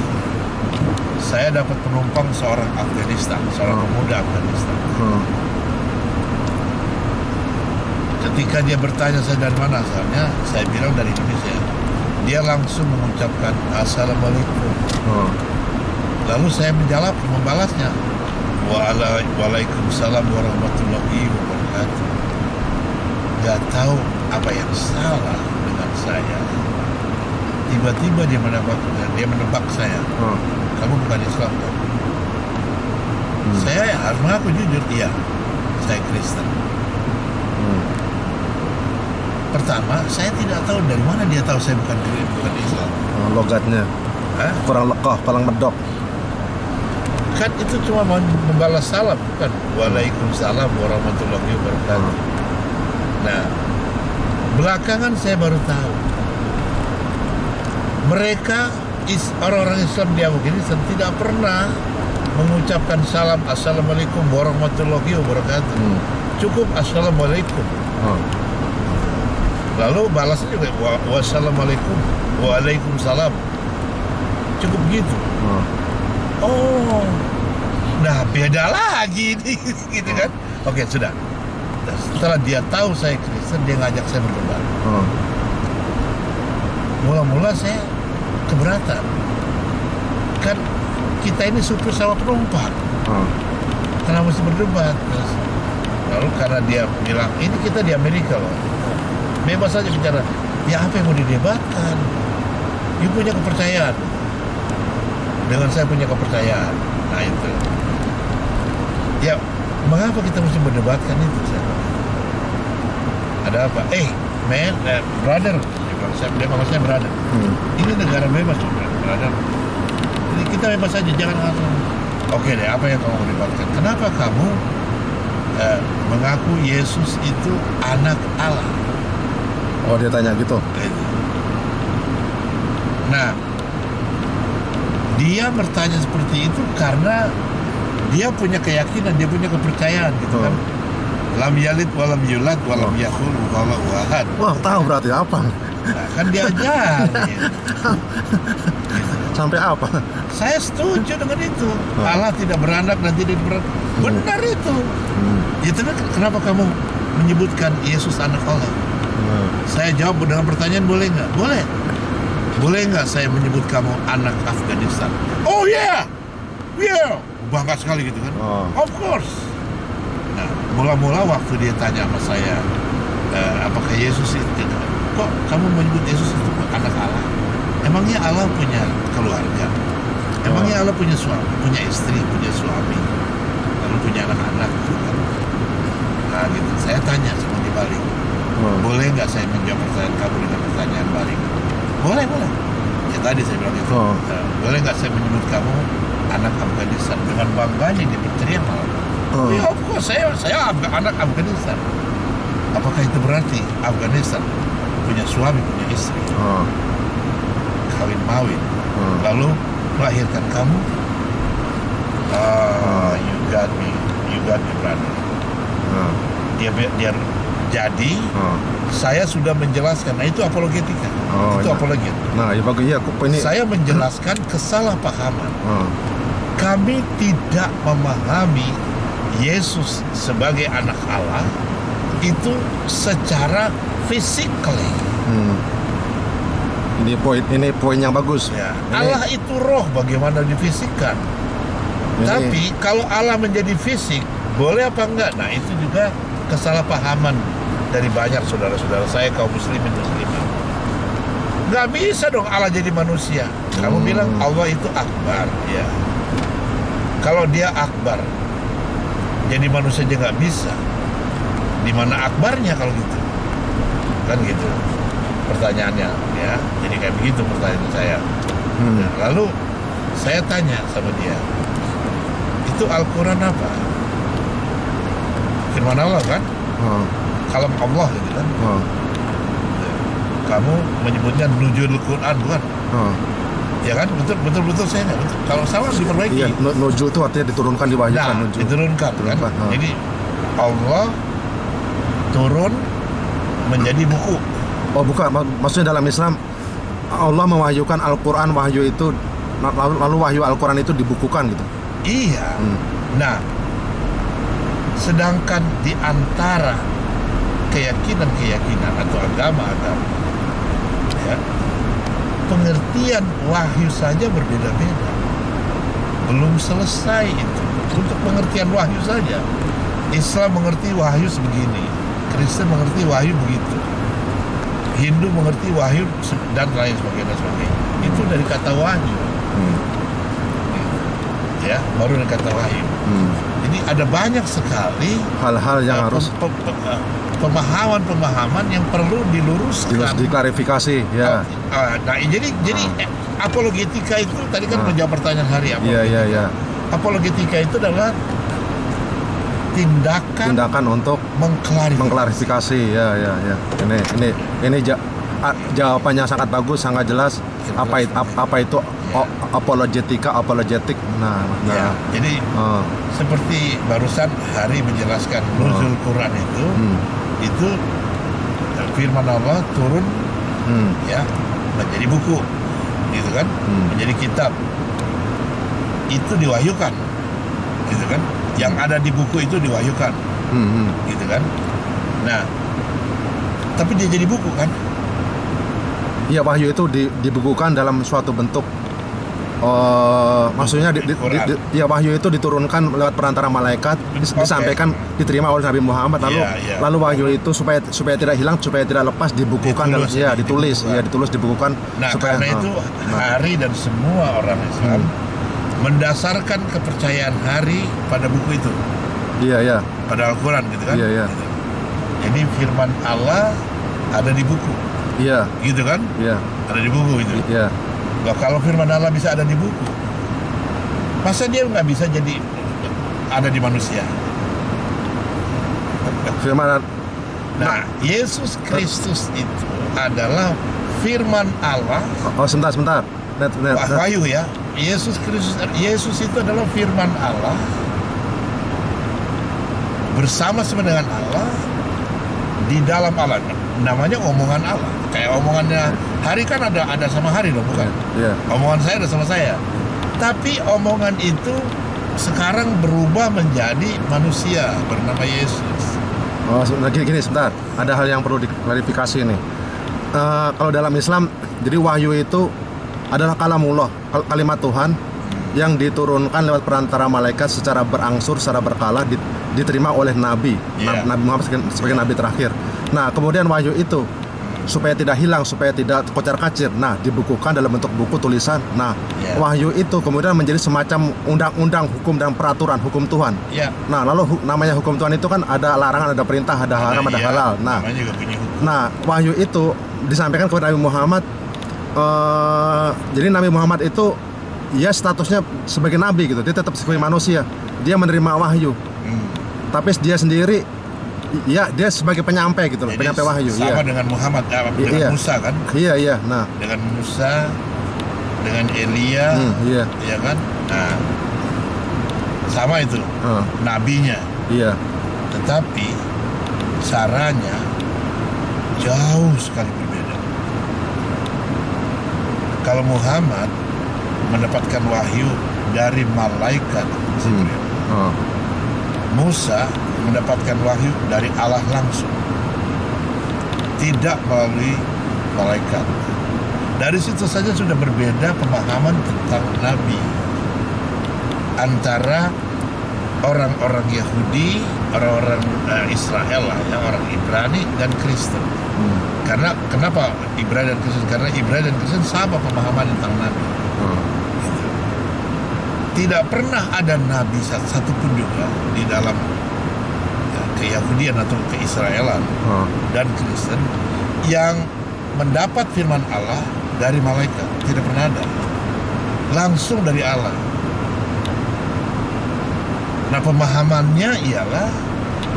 saya dapat penumpang seorang Afghanistan, seorang pemuda Afghanistan. Ketika dia bertanya saya dari mana asalnya, saya bilang dari Indonesia. Dia langsung mengucapkan Assalamualaikum. Lalu saya membalasnya, Waalaikumsalam warahmatullahi wabarakatuh. Gak tahu apa yang salah dengan saya. tiba-tiba dia menebak saya. Kamu bukan Islam kan? Saya harus mengaku jujur, iya, saya Kristen. Pertama, saya tidak tahu dari mana dia tahu saya bukan Islam. Logatnya kurang lekah, paling medok. Kan itu cuma membalas salam, kan? Waalaikumsalam warahmatullahi wabarakatuh. Nah, belakangan saya baru tahu mereka orang-orang Islam di Afghanistan tidak pernah mengucapkan salam assalamualaikum warahmatullahi wabarakatuh. Cukup assalamualaikum. Lalu balasnya juga wassalamualaikum, waalaikumsalam. Cukup gitu. Oh, nah beda lagi nih, gitu kan? Oke, sudah. Setelah dia tahu saya Kristen, dia ngajak saya berdebat. Mula-mula saya keberatan. Kan kita ini supir sama penumpang. Kenapa mesti berdebat? Terus, lalu karena dia bilang, ini kita di Amerika loh, bebas saja bicara. Ya apa yang mau didebatkan? You punya kepercayaan. Dengan saya punya kepercayaan. Nah itu. Ya, mengapa kita mesti berdebatkan itu? Ada apa? Man, brother. Dia bilang saya brother. Ini negara bebas, brother. Jadi kita bebas saja, jangan ngatur. Oke deh, apa yang kamu mau debatkan? Kenapa kamu mengaku Yesus itu anak Allah? Oh, dia tanya gitu. Nah, dia bertanya seperti itu karena dia punya keyakinan, dia punya kepercayaan gitu kan. Lam yalid walam yulad walam yakul wallahu ahad. Wah, tahu berarti apa? Nah, kan diajar. Sampai apa? Saya setuju dengan itu. Allah tidak beranak dan tidak beranak. Benar itu. Itu kenapa kamu menyebutkan Yesus anak Allah? Saya jawab dengan pertanyaan, boleh nggak? Boleh. Boleh nggak saya menyebut kamu anak Afghanistan? Oh yeah, bangga sekali gitu kan? Of course. Nah, mula-mula waktu dia tanya sama saya, apakah Yesus itu? Kok kamu menyebut Yesus itu anak Allah? Emangnya Allah punya keluarga? Emangnya Allah punya suami, punya istri, punya suami, lalu punya anak-anak? Gitu kan? Nah, gitu. Saya tanya sama dia balik. Boleh nggak saya menjawab pertanyaan kamu dengan pertanyaan balik? Boleh. Ya tadi saya bilang itu. Boleh nggak saya menyebut kamu anak Afghanistan? Dengan bangganya dia berteriak malah. Ya, of course, saya anak Afghanistan. Apakah itu berarti Afghanistan punya suami, punya istri, kawin mawin, lalu melahirkan kamu? You got me, brother. Dia jadi saya sudah menjelaskan. Nah, itu apologetika. Apologet. Nah, ya bagus ya. Ini saya menjelaskan kesalahpahaman. Kami tidak memahami Yesus sebagai anak Allah itu secara physically. Ini poin yang bagus. Ya. Allah itu roh, bagaimana difisikkan? Tapi kalau Allah menjadi fisik, boleh apa enggak? Nah, itu juga kesalahpahaman dari banyak saudara-saudara saya kaum muslimin. Nggak bisa dong Allah jadi manusia. Kamu bilang Allah itu akbar, ya. Kalau dia akbar, jadi manusia aja nggak bisa. Di mana akbarnya kalau gitu? Kan gitu pertanyaannya, ya. Jadi kayak begitu pertanyaan saya. Nah, lalu saya tanya sama dia, itu Al-Quran apa? Firman Allah kan? Kalam Allah gitu kan? Kamu menyebutnya nuzulul Quran bukan? Ya kan? Betul saya nggak betul. Kalau salah diperbaiki. Iya, nuzul itu artinya diturunkan, diwahyukan. Nah, diturunkan kan? Jadi Allah turun menjadi buku. Oh bukan, maksudnya dalam Islam Allah mewahyukan Al-Quran, wahyu itu lalu wahyu Al-Quran itu dibukukan gitu. Iya. Nah, sedangkan di antara keyakinan atau agama-agama, ya, pengertian wahyu saja berbeda-beda. Belum selesai itu. Untuk pengertian wahyu saja, Islam mengerti wahyu sebegini, Kristen mengerti wahyu begitu. Hindu mengerti wahyu dan lain sebagainya. Itu dari kata wahyu. Ya, baru dari kata wahyu. Jadi ada banyak sekali hal-hal yang harus pemahaman yang perlu diluruskan, diklarifikasi ya. Nah, jadi apologetika itu tadi kan menjawab pertanyaan hari apa? Iya. Apologetika itu adalah tindakan untuk mengklarifikasi. Ya. Ini jawabannya sangat bagus, sangat jelas. Apa itu apologetik. Nah. Ya, jadi seperti barusan Hari menjelaskan nuzul Quran itu firman Allah turun ya menjadi buku, gitu kan, menjadi kitab, itu diwahyukan, gitu kan, yang ada di buku itu diwahyukan, gitu kan. Nah, tapi dia jadi buku kan? Iya, wahyu itu dibukukan dalam suatu bentuk. Maksudnya wahyu itu diturunkan lewat perantara malaikat, disampaikan, diterima oleh Nabi Muhammad, lalu wahyu itu supaya tidak hilang, supaya tidak lepas, dibukukan, ditulis, dibukukan. Nah, supaya, karena itu Hari dan semua orang Islam mendasarkan kepercayaan Hari pada buku itu. Iya. Pada Al-Quran, gitu kan? Iya. Gitu. Jadi firman Allah ada di buku. Iya. Gitu kan? Iya. Ada di buku itu. Iya. Loh, kalau firman Allah bisa ada di buku, masa dia nggak bisa jadi ada di manusia? Firman. Nah, Yesus Kristus itu adalah firman Allah. Sebentar. Wahyu ya. Yesus itu adalah firman Allah bersama-sama dengan Allah di dalam Allah. Namanya omongan Allah. Kayak omongannya Hari kan ada sama Hari dong, bukan? Iya. Omongan saya ada sama saya. Tapi omongan itu sekarang berubah menjadi manusia bernama Yesus. Gini, sebentar. Ada hal yang perlu diklarifikasi nih. Kalau dalam Islam, jadi wahyu itu adalah kalamullah, kalimat Tuhan yang diturunkan lewat perantara malaikat secara berangsur, secara berkala, diterima oleh Nabi, Nabi Muhammad sebagai Nabi terakhir. Nah, kemudian wahyu itu supaya tidak hilang, supaya tidak kocar-kacir, nah dibukukan dalam bentuk buku tulisan. Nah, wahyu itu kemudian menjadi semacam undang-undang, hukum dan peraturan hukum Tuhan. Nah, lalu namanya hukum Tuhan itu kan ada larangan, ada perintah, ada haram, ada halal. Nah, wahyu itu disampaikan kepada Nabi Muhammad. Jadi Nabi Muhammad itu statusnya sebagai nabi gitu, dia tetap sebagai manusia, dia menerima wahyu, tapi dia sendiri dia sebagai penyampai gitu loh, penyampai wahyu. Sama dengan Muhammad, dengan Musa kan? Iya. Nah, dengan Musa, dengan Elia, ya kan? Nah, sama itu nabinya. Iya. Tetapi caranya jauh sekali berbeda. Kalau Muhammad mendapatkan wahyu dari malaikat Jibril, Musa mendapatkan wahyu dari Allah langsung, tidak melalui malaikat. Dari situ saja sudah berbeda pemahaman tentang Nabi antara orang-orang Yahudi, orang-orang Israel lah, ya, orang Ibrani dan Kristen. Karena kenapa Ibrani dan Kristen? Karena Ibrani dan Kristen sama pemahaman tentang Nabi. Gitu. Tidak pernah ada Nabi satupun juga di dalam keyahudian atau keisraelan dan Kristen yang mendapat firman Allah dari malaikat. Tidak pernah ada. Langsung dari Allah. Nah, pemahamannya ialah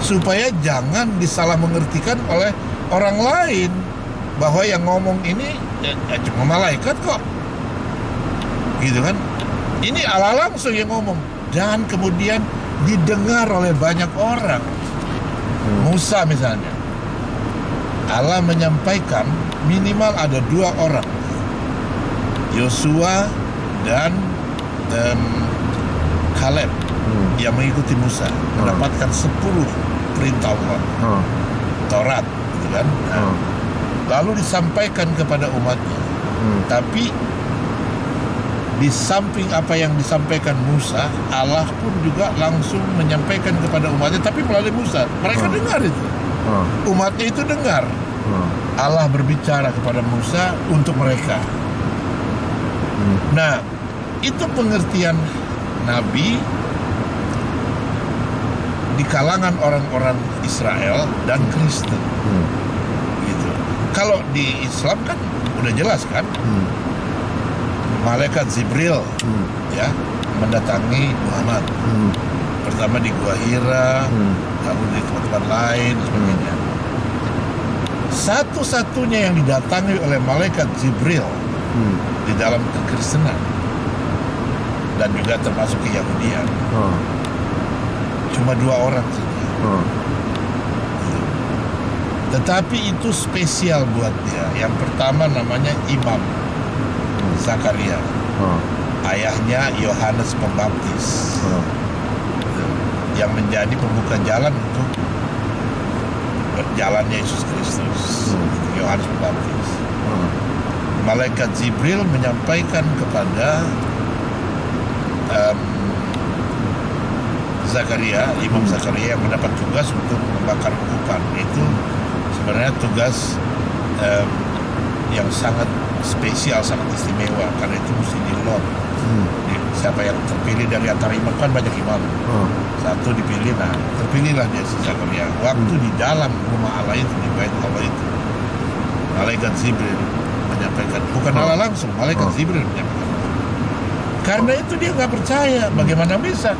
supaya jangan disalah mengertikan oleh orang lain bahwa yang ngomong ini cuma malaikat kok, gitu kan? Ini Allah langsung yang ngomong dan kemudian didengar oleh banyak orang. Musa misalnya, Allah menyampaikan minimal ada 2 orang, Yosua dan Kaleb, yang mengikuti Musa, mendapatkan 10 perintah Allah, Taurat, gitu kan? Nah, lalu disampaikan kepada umatnya. Tapi di samping apa yang disampaikan Musa, Allah pun juga langsung menyampaikan kepada umatnya, tapi melalui Musa. Mereka dengar itu. Umatnya itu dengar. Allah berbicara kepada Musa untuk mereka. Nah, itu pengertian Nabi di kalangan orang-orang Israel dan Kristen. Gitu. Kalau di Islam kan udah jelas kan, malaikat Jibril ya mendatangi Muhammad. Pertama di Gua Hira, lalu di tempat-tempat lain sebagainya. Satu-satunya yang didatangi oleh malaikat Jibril di dalam kekristenan dan juga termasuk Keyahudian cuma 2 orang saja. Tetapi itu spesial buat dia. Yang pertama namanya Imam Zakaria, ayahnya Yohanes Pembaptis, yang menjadi pembuka jalan untuk jalannya Yesus Kristus. Yohanes Pembaptis. Malaikat Jibril menyampaikan kepada Zakaria, Imam Zakaria, yang mendapat tugas untuk membakar ungkupan. Itu sebenarnya tugas yang sangat spesial, sangat istimewa, karena itu mesti di lot. Siapa yang terpilih dari antara imam, kan banyak imam, satu dipilih, nah terpilihlah dia si Zakaria. Waktu di dalam rumah Allah itu, di bait Allah itu, malaikat Jibril menyampaikan, bukan Allah langsung, malaikat Jibril menyampaikan. Karena itu dia nggak percaya, bagaimana bisa?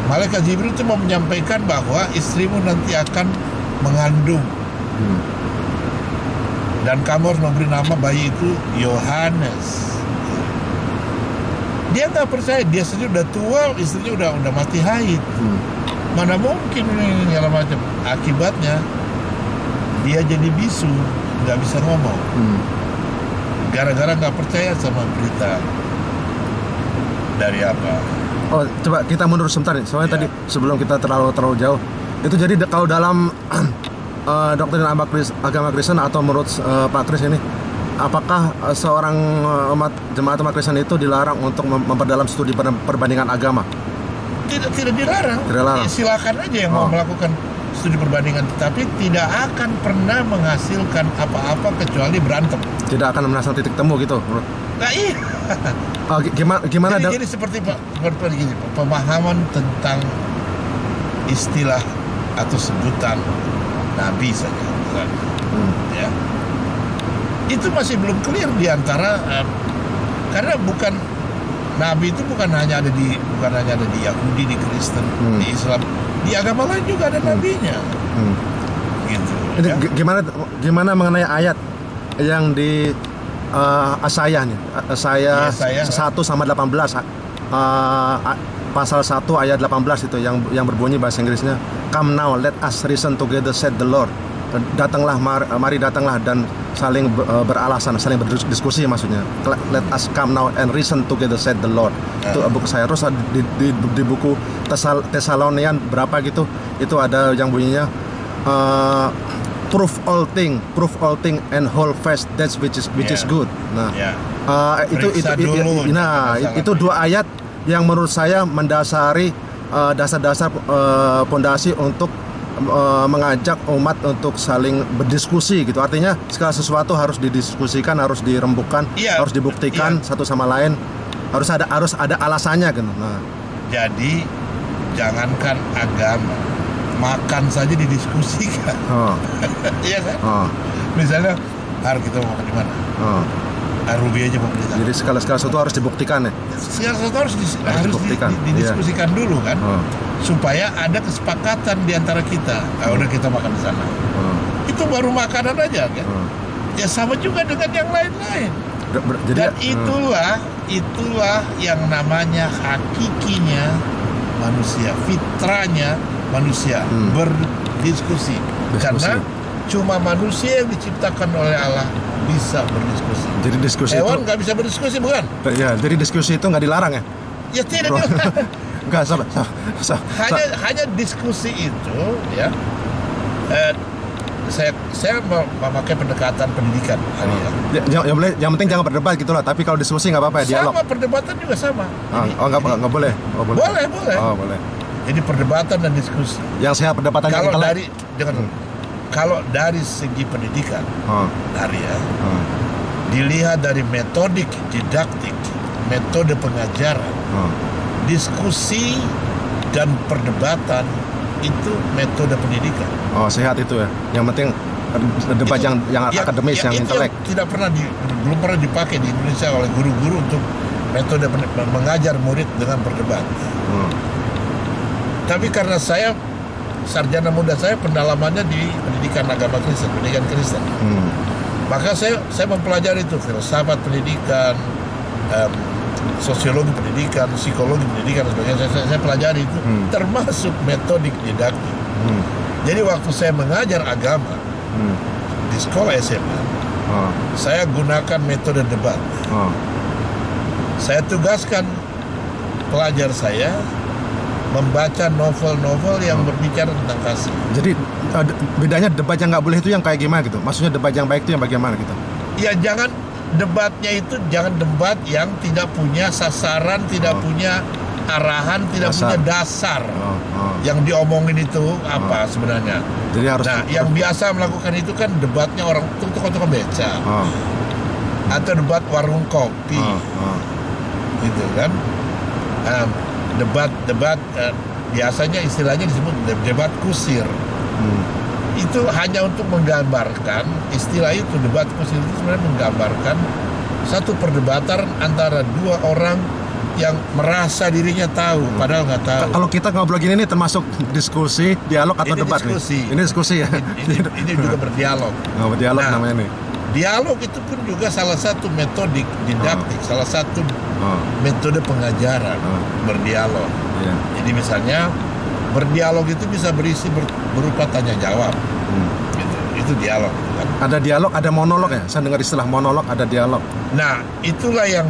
Malaikat Jibril itu mau menyampaikan bahwa istrimu nanti akan mengandung, dan kamu harus memberi nama bayi itu Yohanes. Dia nggak percaya, dia sendiri udah tua, istrinya udah mati haid. Mana mungkin ini segala macam. Akibatnya dia jadi bisu, nggak bisa ngomong. Gara-gara nggak percaya sama berita dari apa. Oh, coba kita mundur sebentar nih. Soalnya tadi sebelum kita terlalu jauh. Itu jadi kalau dalam doktrin agama Kristen atau menurut Pak Kris ini, apakah seorang jemaat umat Kristen itu dilarang untuk memperdalam studi perbandingan agama? Tidak dilarang. Silakan aja yang mau melakukan studi perbandingan, tetapi tidak akan pernah menghasilkan apa-apa kecuali berantem. Tidak akan menghasilkan titik temu gitu. Nah iya. Gimana jadi seperti gini, pemahaman tentang istilah atau sebutan nabi saja, ya, itu masih belum clear di antara karena bukan nabi itu bukan hanya ada di Yahudi, di Kristen, di Islam, di agama lain juga ada nabinya. Gitu. Ya? Gimana mengenai ayat yang di Asaya nih, Asaya 1 sama 18, pasal 1 ayat 18 itu yang berbunyi bahasa Inggrisnya, "Come now, let us reason together, said the Lord." Datanglah, mari datanglah dan saling beralasan, saling berdiskusi maksudnya. Let us come now and reason together, said the Lord. Itu buku saya. Terus di buku Tesalonian berapa gitu, itu ada yang bunyinya prove all thing and hold fast that which is good. Nah, itu 2 ayat yang menurut saya mendasari dasar-dasar pondasi untuk mengajak umat untuk saling berdiskusi gitu. Artinya segala sesuatu harus didiskusikan, harus dirembukan, harus dibuktikan satu sama lain. Harus ada alasannya gitu. Nah, jadi jangankan agama, makan saja didiskusikan. Iya kan? Misalnya, hari kita mau makan di mana? Ruby aja mau beli. Jadi segala sesuatu harus dibuktikan ya? Segala sesuatu harus didiskusikan dulu kan? Supaya ada kesepakatan di antara kita. Udah kita makan di sana. Itu baru makanan aja kan? Ya sama juga dengan yang lain-lain. Dan itulah yang namanya hakikinya manusia, fitrahnya manusia, berdiskusi. Karena cuma manusia yang diciptakan oleh Allah bisa berdiskusi. Jadi diskusi hewan nggak bisa berdiskusi, bukan? Ya, jadi diskusi itu nggak dilarang ya? Ya tidak dilarang. Enggak, hanya diskusi itu ya. Saya memakai pendekatan pendidikan hari ya. Yang penting jangan berdebat gitulah. Tapi kalau diskusi nggak apa-apa ya, dialog. Sama, perdebatan juga sama. Nggak boleh. Boleh. Oh, boleh. Jadi perdebatan dan diskusi. Yang sehat perdebatan kalau yang dari kalau dari segi pendidikan, dilihat dari metodik didaktik, metode pengajaran, diskusi dan perdebatan itu metode pendidikan. Oh, sehat itu ya. Yang penting debat yang akademis, yang intelek. Belum pernah dipakai di Indonesia oleh guru-guru untuk metode mengajar murid dengan berdebat. Tapi karena sarjana muda saya pendalamannya di pendidikan agama Kristen, pendidikan Kristen. Maka saya mempelajari itu filsafat pendidikan, sosiologi pendidikan, psikologi pendidikan dan sebagainya. Saya pelajari itu, termasuk metodik didaktik. Jadi waktu saya mengajar agama di sekolah SMA, saya gunakan metode debat. Saya tugaskan pelajar saya membaca novel-novel yang berbicara tentang kasih. Jadi bedanya debat yang nggak boleh itu yang kayak gimana gitu? Maksudnya debat yang baik itu yang bagaimana gitu? Ya debatnya itu jangan debat yang tidak punya sasaran, tidak punya arahan, tidak punya dasar. Yang diomongin itu apa sebenarnya? Jadi harus. Nah, yang biasa melakukan itu kan debatnya orang tukang beca, atau debat warung kopi, gitu kan? Debat biasanya istilahnya disebut debat kusir. Itu hanya untuk menggambarkan, istilah itu debat kusir itu sebenarnya menggambarkan satu perdebatan antara dua orang yang merasa dirinya tahu padahal nggak tahu. Kalau kita ngobrol gini nih termasuk diskusi, dialog atau ini debat diskusi. Nih? Ini diskusi ya. Ini juga berdialog. Berdialog namanya nih. Dialog itu pun juga salah satu metodik didaktik, salah satu metode pengajaran berdialog. Jadi misalnya berdialog itu bisa berisi berupa tanya jawab. Itu dialog kan? Ada dialog, ada monolog ya. Saya dengar istilah monolog, ada dialog. Nah, itulah yang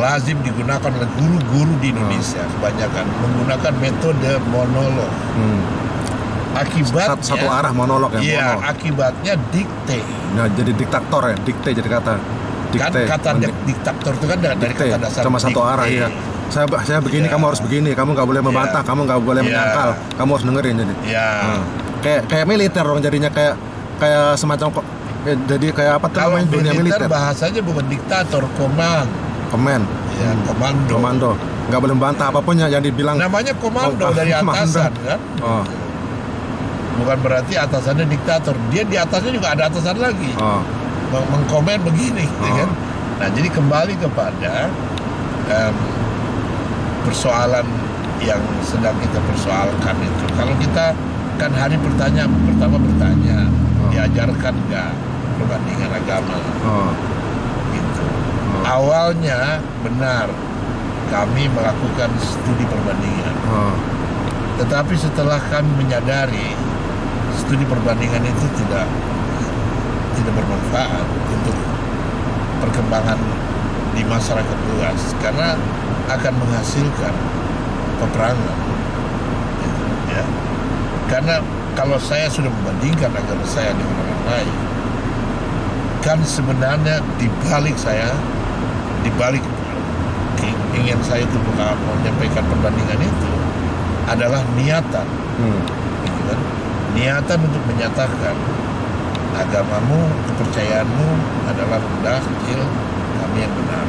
lazim digunakan oleh guru-guru di Indonesia kebanyakan menggunakan metode monolog. Akibatnya satu arah monolog ya. Iya, akibatnya dikte. Nah, jadi diktator ya, dikte jadi kata. Dikte. Kan kata diktator itu kan dari kata dasar cuma satu arah ya. Saya begini, kamu harus begini, kamu nggak boleh membantah, kamu nggak boleh menyangkal, kamu harus dengerin jadi. Kayak militer dong jadinya, kayak semacam jadi kayak apa tuh namanya dunia militer. Bahasanya bukan diktator, komen. Ya, komando. Nggak boleh membantah apapun yang dibilang. Namanya komando dari atasan kan. Bukan berarti atasannya diktator. Dia di atasnya juga ada atasan lagi. Mengkomen begini, kan? Nah, jadi kembali kepada persoalan yang sedang kita persoalkan itu. Kalau kita kan hari pertama bertanya, diajarkan nggak perbandingan agama? Gitu. Awalnya benar kami melakukan studi perbandingan. Tetapi setelah kami menyadari studi perbandingan itu tidak bermanfaat untuk perkembangan di masyarakat luas karena akan menghasilkan peperangan. Ya. Karena kalau saya sudah membandingkan agama saya dengan orang lain, kan sebenarnya di balik ingin saya itu menyampaikan perbandingan itu adalah niatan, gitu kan? Niatan untuk menyatakan agamamu, kepercayaanmu adalah rendah, kecil, kami yang benar.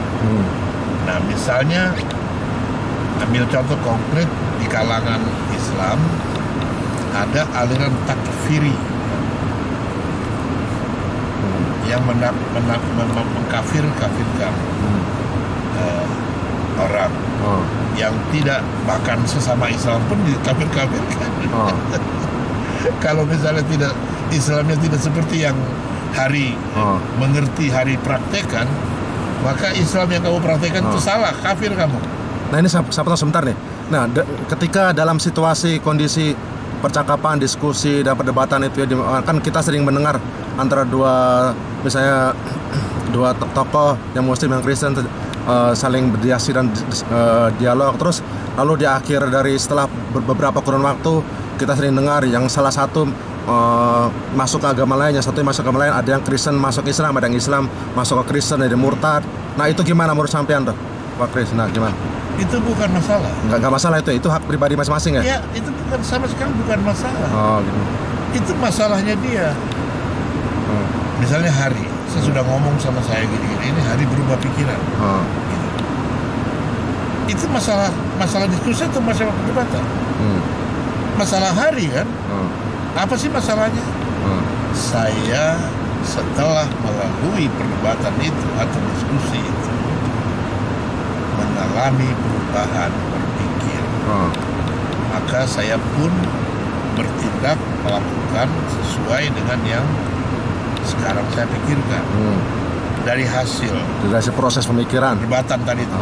Nah, misalnya ambil contoh konkret di kalangan Islam ada aliran takfiri yang mengkafirkan orang yang tidak, bahkan sesama Islam pun dikafirkan. Kalau misalnya Islamnya tidak seperti yang mengerti hari praktekan, maka Islam yang kamu praktekan itu salah, kafir kamu. Nah, ini saya potong sebentar nih. Nah, ketika dalam situasi kondisi percakapan, diskusi dan perdebatan itu ya, kan kita sering mendengar antara dua tokoh yang Muslim yang Kristen saling berdiskusi dan dialog, terus lalu di akhir dari setelah beberapa kurun waktu kita sering dengar yang salah satu masuk ke agama lain, yang satu masuk ke agama lain, ada yang Kristen masuk Islam, ada yang Islam masuk ke Kristen, ada yang murtad. Nah, itu gimana menurut sampean tuh, Pak Kris? Nah, gimana? Itu bukan masalah. Nggak masalah itu hak pribadi masing-masing ya? Ya, itu bukan, sama sekali bukan masalah. Gitu. Itu masalahnya dia. Misalnya Hari, saya sudah ngomong sama saya gini-gini, ini Hari berubah pikiran. Gitu. Itu masalah diskusi atau masalah perdebatan? Masalah Hari kan? Apa sih masalahnya? Saya setelah melalui perdebatan itu atau diskusi itu mengalami perubahan berpikir, maka saya pun bertindak melakukan sesuai dengan yang sekarang saya pikirkan dari hasil proses pemikiran perdebatan tadi itu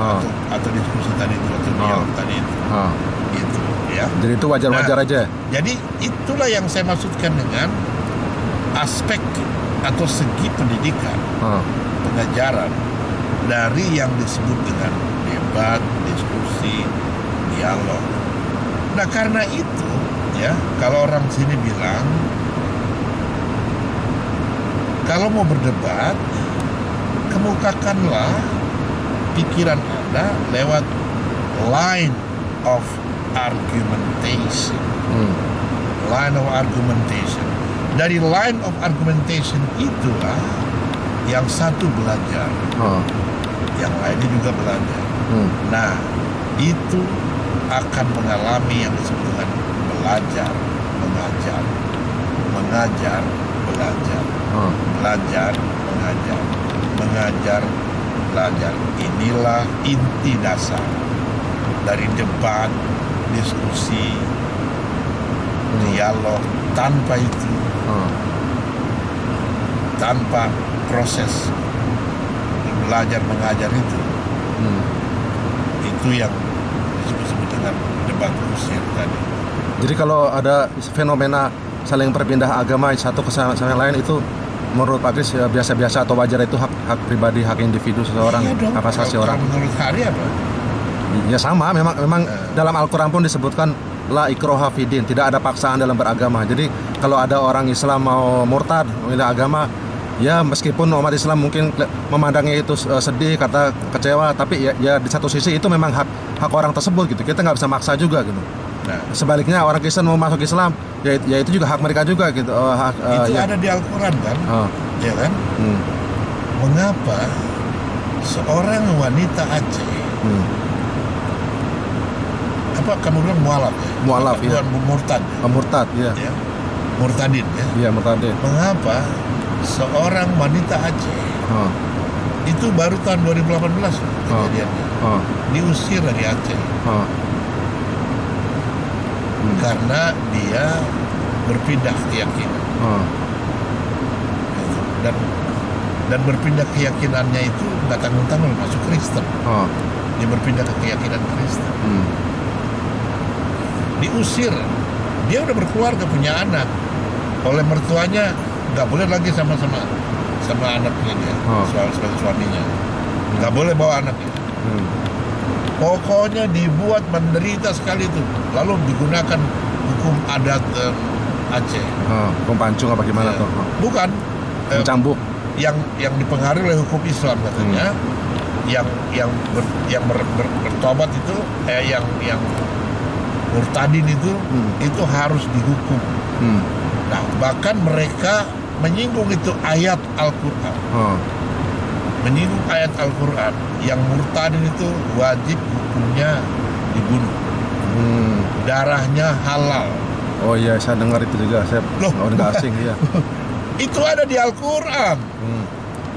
atau diskusi tadi itu atau dialog tadi itu itu ya. Jadi itu wajar-wajar aja. Jadi itulah yang saya maksudkan dengan aspek atau segi pendidikan pengajaran dari yang disebut dengan debat, diskusi, dialog. Nah karena itu ya, kalau orang sini bilang kalau mau berdebat, kemukakanlah pikiran Anda lewat line of argumentation. Line of argumentation. Dari line of argumentation itulah yang satu belajar, yang lainnya juga belajar. Nah, itu akan mengalami yang disebut dengan belajar, mengajar, mengajar, belajar, belajar, mengajar, mengajar, belajar. Inilah inti dasar dari debat, diskusi, dialog. Tanpa itu, tanpa proses belajar mengajar itu yang disebut dengan debat kusir tadi. Jadi kalau ada fenomena saling berpindah agama satu ke yang lain, itu menurut Pak Kris ya biasa-biasa atau wajar, itu hak pribadi, hak individu seseorang, hak asasi orang. Menurut Hari apa? Ya sama, memang dalam Al-Quran pun disebutkan la ikroha fidin, tidak ada paksaan dalam beragama. Jadi kalau ada orang Islam mau murtad, memilih agama, ya meskipun umat Islam mungkin memandangnya itu sedih, kata kecewa, tapi ya di satu sisi itu memang hak orang tersebut gitu. Kita nggak bisa maksa juga gitu. Nah, sebaliknya orang Kristen mau masuk Islam, ya itu juga hak mereka juga gitu. Itu ya. Ada di Al-Quran kan, ya kan? Mengapa seorang wanita Aceh, apa kamu bilang mualaf ya? Mualaf ya. Murtad. Murtad ya. Murtadin ya. Iya, murtadin. Mengapa seorang wanita Aceh itu baru tahun 2018 kejadiannya diusir dari Aceh karena dia berpindah keyakinan dan berpindah keyakinannya itu nggak tanggung-tanggung masuk Kristen. Dia berpindah ke keyakinan Kristen. Diusir, dia udah berkeluarga, punya anak, oleh mertuanya nggak boleh lagi sama anaknya dia, sebagai suaminya, nggak boleh bawa anaknya. Pokoknya dibuat menderita sekali itu, lalu digunakan hukum adat Aceh. Hukum pancung apa gimana tuh? Bukan, cambuk. Yang dipengaruhi oleh hukum Islam katanya, yang bertobat itu, yang murtadin itu harus dihukum. Nah, bahkan mereka menyinggung itu ayat Al-Quran. Menyinggung ayat Al-Quran yang murtadin itu wajib hukumnya dibunuh. Darahnya halal. Oh iya, saya dengar itu juga. Saya nggak asing ya. Itu ada di Al-Quran.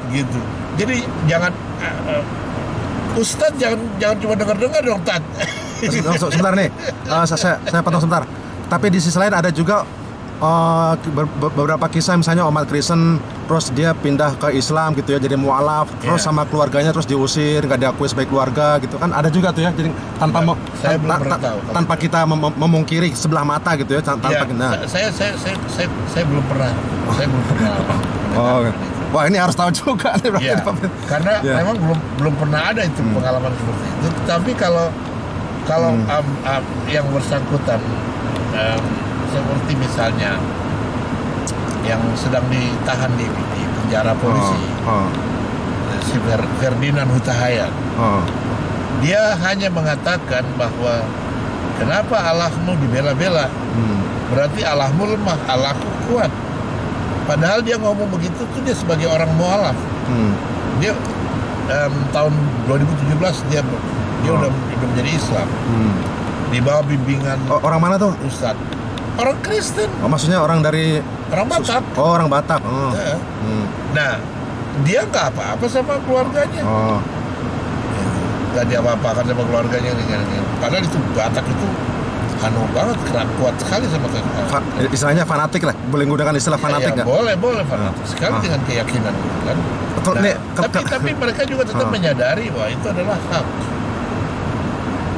Gitu. Jadi jangan Ustadz jangan cuma dengar-dengar dong, Tat. Sebentar nih, saya potong sebentar. Tapi di sisi lain ada juga beberapa kisah, misalnya umat Kristen terus dia pindah ke Islam gitu ya, jadi mualaf, terus sama keluarganya terus diusir, nggak diakui sebagai keluarga gitu kan, ada juga tuh ya. Jadi tanpa kita memungkiri sebelah mata gitu ya, saya belum pernah. Wah, ini harus tahu juga nih. Karena memang belum pernah ada itu pengalaman seperti itu. Tapi kalau yang bersangkutan seperti misalnya yang sedang ditahan di penjara polisi, si Ferdinand Huta Heian, dia hanya mengatakan bahwa kenapa Allahmu dibela-bela, berarti Allahmu lemah, Allahku kuat. Padahal dia ngomong begitu tuh dia sebagai orang mualaf. Dia tahun 2017 dia udah menjadi Islam. Di bawah bimbingan orang mana tuh? Ustadz. Orang Kristen. Oh, maksudnya orang dari orang Batak. Oh, orang Batak. Oh. Nah, dia nggak apa-apa sama keluarganya. Oh. Nggak diapa-apakan sama keluarganya. Padahal itu Batak itu banget, kuat sekali sama istilahnya fanatik lah, boleh menggunakan istilah fanatik nggak? Boleh fanatik sekali dengan keyakinan gitu kan. Tapi mereka juga tetap menyadari bahwa itu adalah hak.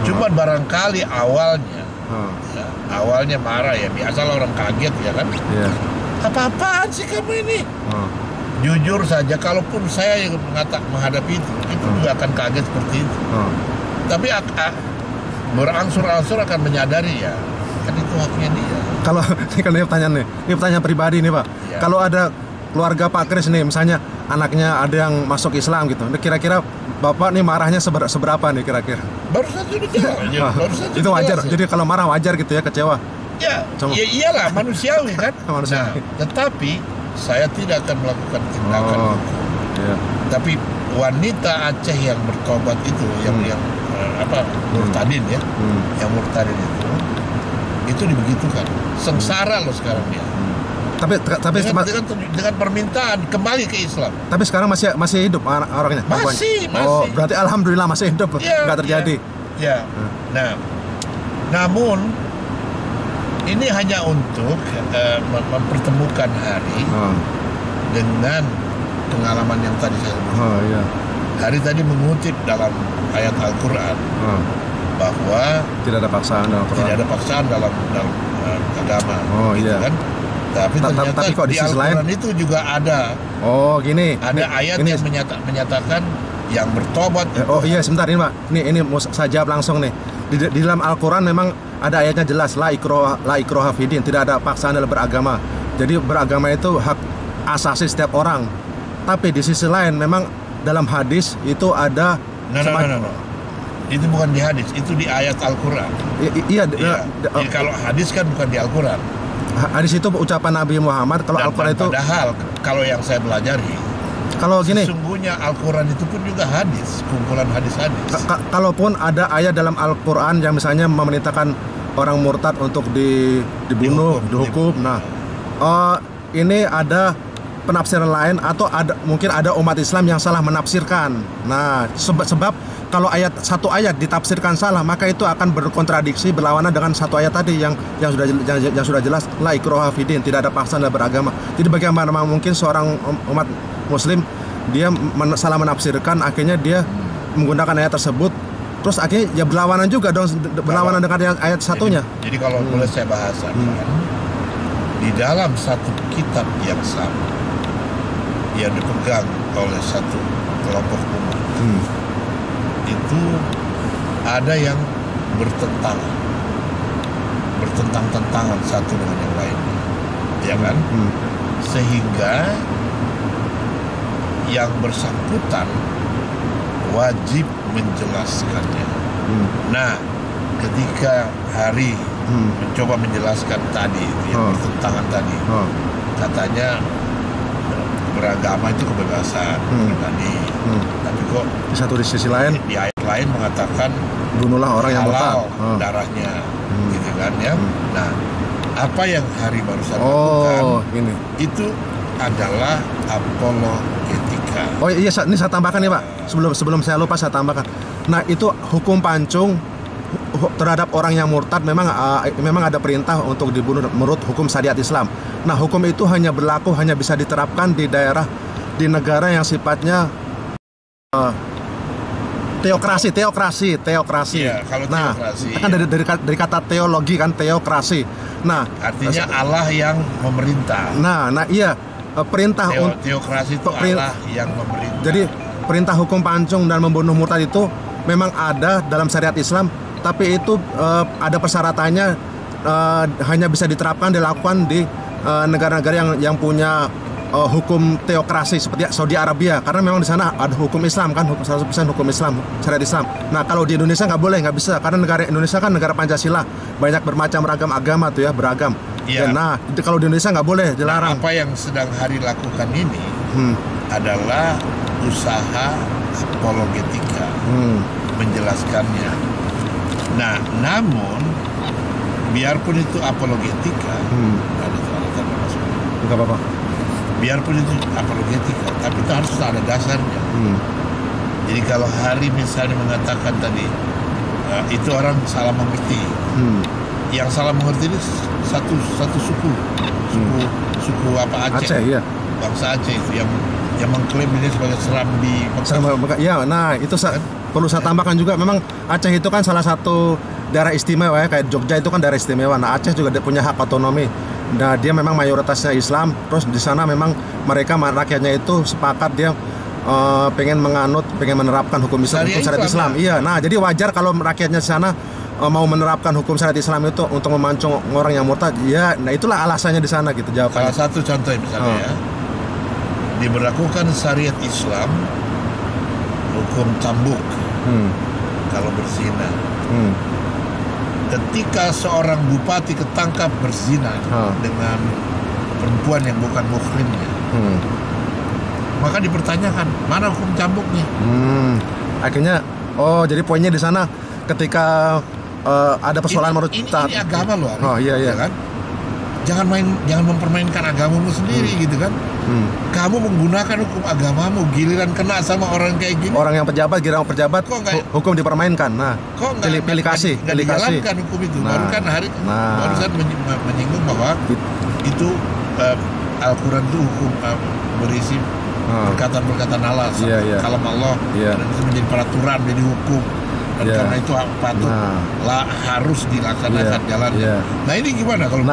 Cuma barangkali awalnya marah ya, biasalah orang kaget ya kan. Apa-apaan sih kamu ini? Jujur saja, kalaupun saya yang menghadapi itu juga akan kaget seperti itu. Tapi berangsur-angsur akan menyadari ya, kan itu haknya dia. Kalau ini pertanyaan pribadi nih Pak. Kalau ada keluarga Pak Kris nih, misalnya anaknya ada yang masuk Islam gitu, kira-kira Bapak nih marahnya seberapa nih kira-kira? Baru saja itu wajar. Jadi kalau marah wajar gitu ya, kecewa. Ya iyalah, manusiawi kan. Nah, tetapi saya tidak akan melakukan tindakan tapi wanita Aceh yang bertobat itu, yang murtadin ya, yang murtadin itu dibegitukan, sengsara loh sekarang dia. Tapi dengan permintaan kembali ke Islam. Tapi sekarang masih hidup orangnya? Masih. Oh, berarti alhamdulillah masih hidup, nggak terjadi. Nah, namun ini hanya untuk mempertemukan hari dengan pengalaman yang tadi saya sebutkan. Hari tadi mengutip dalam ayat Al-Quran bahwa tidak ada paksaan dalam agama. Gitu kan? Tapi ternyata kok di Al-Quran itu juga ada. Oh, gini. Ada ayat yang menyatakan yang bertobat. Sebentar ini Pak. Ini mau saya jawab langsung nih. Di dalam Al-Quran memang ada ayatnya jelas, la ikraha fidin, tidak ada paksaan dalam beragama. Jadi beragama itu hak asasi setiap orang. Tapi di sisi lain memang dalam hadis itu ada itu bukan di hadis, itu di ayat Al-Quran. Kalau hadis kan bukan di Al-Quran. Hadis itu ucapan Nabi Muhammad. Kalau Al-Quran itu padahal kalau yang saya pelajari, kalau gini, sesungguhnya Al-Quran itu pun juga hadis, kumpulan hadis-hadis. Kalaupun ada ayat dalam Al-Quran yang misalnya memerintahkan orang murtad untuk dibunuh, dihukum. Nah, ini ada penafsiran lain atau mungkin ada umat Islam yang salah menafsirkan. Nah, sebab kalau satu ayat ditafsirkan salah, maka itu akan berkontradiksi, berlawanan dengan satu ayat tadi yang sudah jelas, la ikraha fidin, tidak ada paksaan dalam beragama. Jadi bagaimana mungkin seorang umat Muslim dia salah menafsirkan, akhirnya dia menggunakan ayat tersebut, terus akhirnya ya berlawanan juga dong, berlawanan dengan ayat satunya. Jadi kalau boleh saya bahasakan, di dalam satu kitab yang sama yang dipegang oleh satu kelompok umat, itu ada yang bertentang-tentangan satu dengan yang lain, ya kan? Sehingga yang bersangkutan wajib menjelaskannya. Nah, ketika hari mencoba menjelaskan tadi yang bertentangan tadi, katanya beragama itu kebebasan pribadi, tapi kok di sisi lain di ayat lain mengatakan bunuhlah orang yang halal darahnya, gitu kan ya. Nah, apa yang hari barusan lakukan ini itu adalah apologetika. Oh iya, ini saya tambahkan nih Pak, sebelum saya lupa saya tambahkan. Nah, itu hukum pancung terhadap orang yang murtad memang ada perintah untuk dibunuh menurut hukum syariat Islam. Nah, hukum itu hanya bisa diterapkan di negara yang sifatnya teokrasi. Ya, kalau nah, teokrasi, kan dari kata teologi kan, teokrasi. Nah, artinya Allah yang memerintah. Nah iya, perintah teokrasi itu Allah yang memerintah. Jadi perintah hukum pancung dan membunuh murtad itu memang ada dalam syariat Islam, tapi itu ada persyaratannya, hanya bisa diterapkan, dilakukan di negara-negara yang punya hukum teokrasi seperti Saudi Arabia, karena memang di sana ada hukum Islam kan, 100% hukum Islam, syariat Islam. Nah, kalau di Indonesia nggak bisa, karena negara Indonesia kan negara Pancasila, banyak bermacam ragam agama tuh ya, beragam. Ya, nah, itu kalau di Indonesia nggak boleh, dilarang. Apa yang sedang Hari lakukan ini adalah usaha apologetika, menjelaskannya. Nah, namun biarpun itu apologetika, nggak apa-apa. Biarpun itu apologetika, tapi itu harus ada dasarnya. Jadi kalau Hari misalnya mengatakan tadi itu orang salah mengerti. Yang salah mengerti ini satu suku apa Aceh. Iya. Bangsa Aceh itu yang mengklaim ini sebagai Serambi. Ya, nah itu perlu saya tambahkan juga, memang Aceh itu kan salah satu daerah istimewa ya, kayak Jogja itu kan daerah istimewa. Nah, Aceh juga dia punya hak otonomi. Nah, dia memang mayoritasnya Islam. Terus di sana memang mereka rakyatnya itu sepakat dia pengen menerapkan hukum Islam, hukum syariat Islam. Iya, nah jadi wajar kalau rakyatnya di sana mau menerapkan hukum syariat Islam itu untuk memancung orang yang murtad. Ya, nah itulah alasannya di sana gitu jawabannya. Salah satu contoh misalnya ya, diberlakukan syariat Islam hukum cambuk kalau berzina. Ketika seorang bupati ketangkap berzina dengan perempuan yang bukan muhrimnya, maka dipertanyakan mana hukum cambuknya. Akhirnya, jadi poinnya di sana ketika ada persoalan menurut ini agama loh. Iya. Kan? Jangan mempermainkan agamamu sendiri gitu kan. Kamu menggunakan hukum agamamu, giliran kena sama orang kayak gini. Orang yang pejabat, hukum dipermainkan. Nah, kok pilih kasih dijalankan hukum itu. Barusan menyinggung bahwa itu Al-Quran itu hukum berisi perkataan-perkataan Allah, kalam Allah, dan itu menjadi peraturan, menjadi hukum. Dan karena itu patut harus dilaksanakan jalannya. Nah ini gimana kalau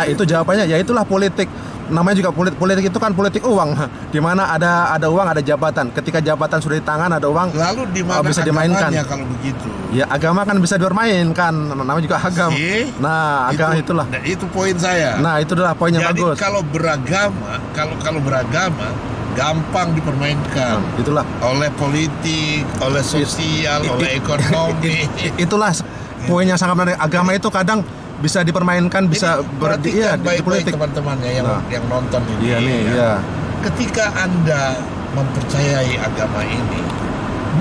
itu jawabannya, ya itulah politik. Namanya juga politik itu kan politik uang. Di mana ada uang, ada jabatan. Ketika jabatan sudah di tangan, ada uang, lalu di mana bisa dimainkan kalau begitu? Ya agama kan bisa dipermainkan. Namanya juga agama. Nah, agama itulah. Itu poin saya. Nah, itu adalah poin yang bagus. Jadi kalau beragama gampang dipermainkan. Itulah oleh politik, oleh sosial, oleh ekonomi. Itulah poin yang sangat menarik. Agama itu kadang bisa dipermainkan, bisa di politik. Teman-temannya yang nonton ini. Ketika Anda mempercayai agama ini,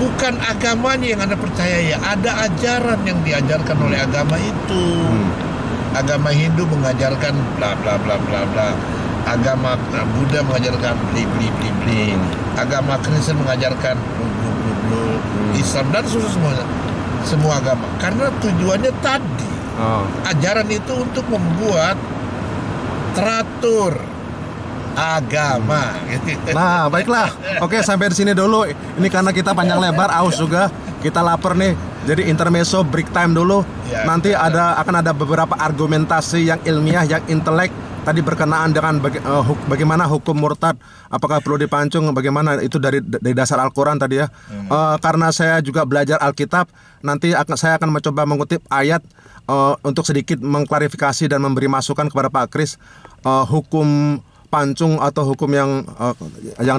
bukan agamanya yang Anda percayai, ada ajaran yang diajarkan oleh agama itu. Agama Hindu mengajarkan bla bla bla bla bla. Agama Buddha mengajarkan bli. Agama Kristen mengajarkan blu. Islam dan semua agama. Karena tujuannya tadi, ajaran itu untuk membuat teratur agama. Nah, baiklah. Oke, sampai di sini dulu. Ini karena kita panjang lebar, aus juga. Kita lapar nih. Jadi intermezzo, break time dulu. Nanti akan ada beberapa argumentasi yang ilmiah, yang intelek. Tadi berkenaan dengan bagaimana hukum murtad, apakah perlu dipancung, bagaimana itu dari dasar Al-Quran tadi ya. Karena saya juga belajar Alkitab, nanti saya akan mencoba mengutip ayat untuk sedikit mengklarifikasi dan memberi masukan kepada Pak Kris. Hukum pancung atau hukum yang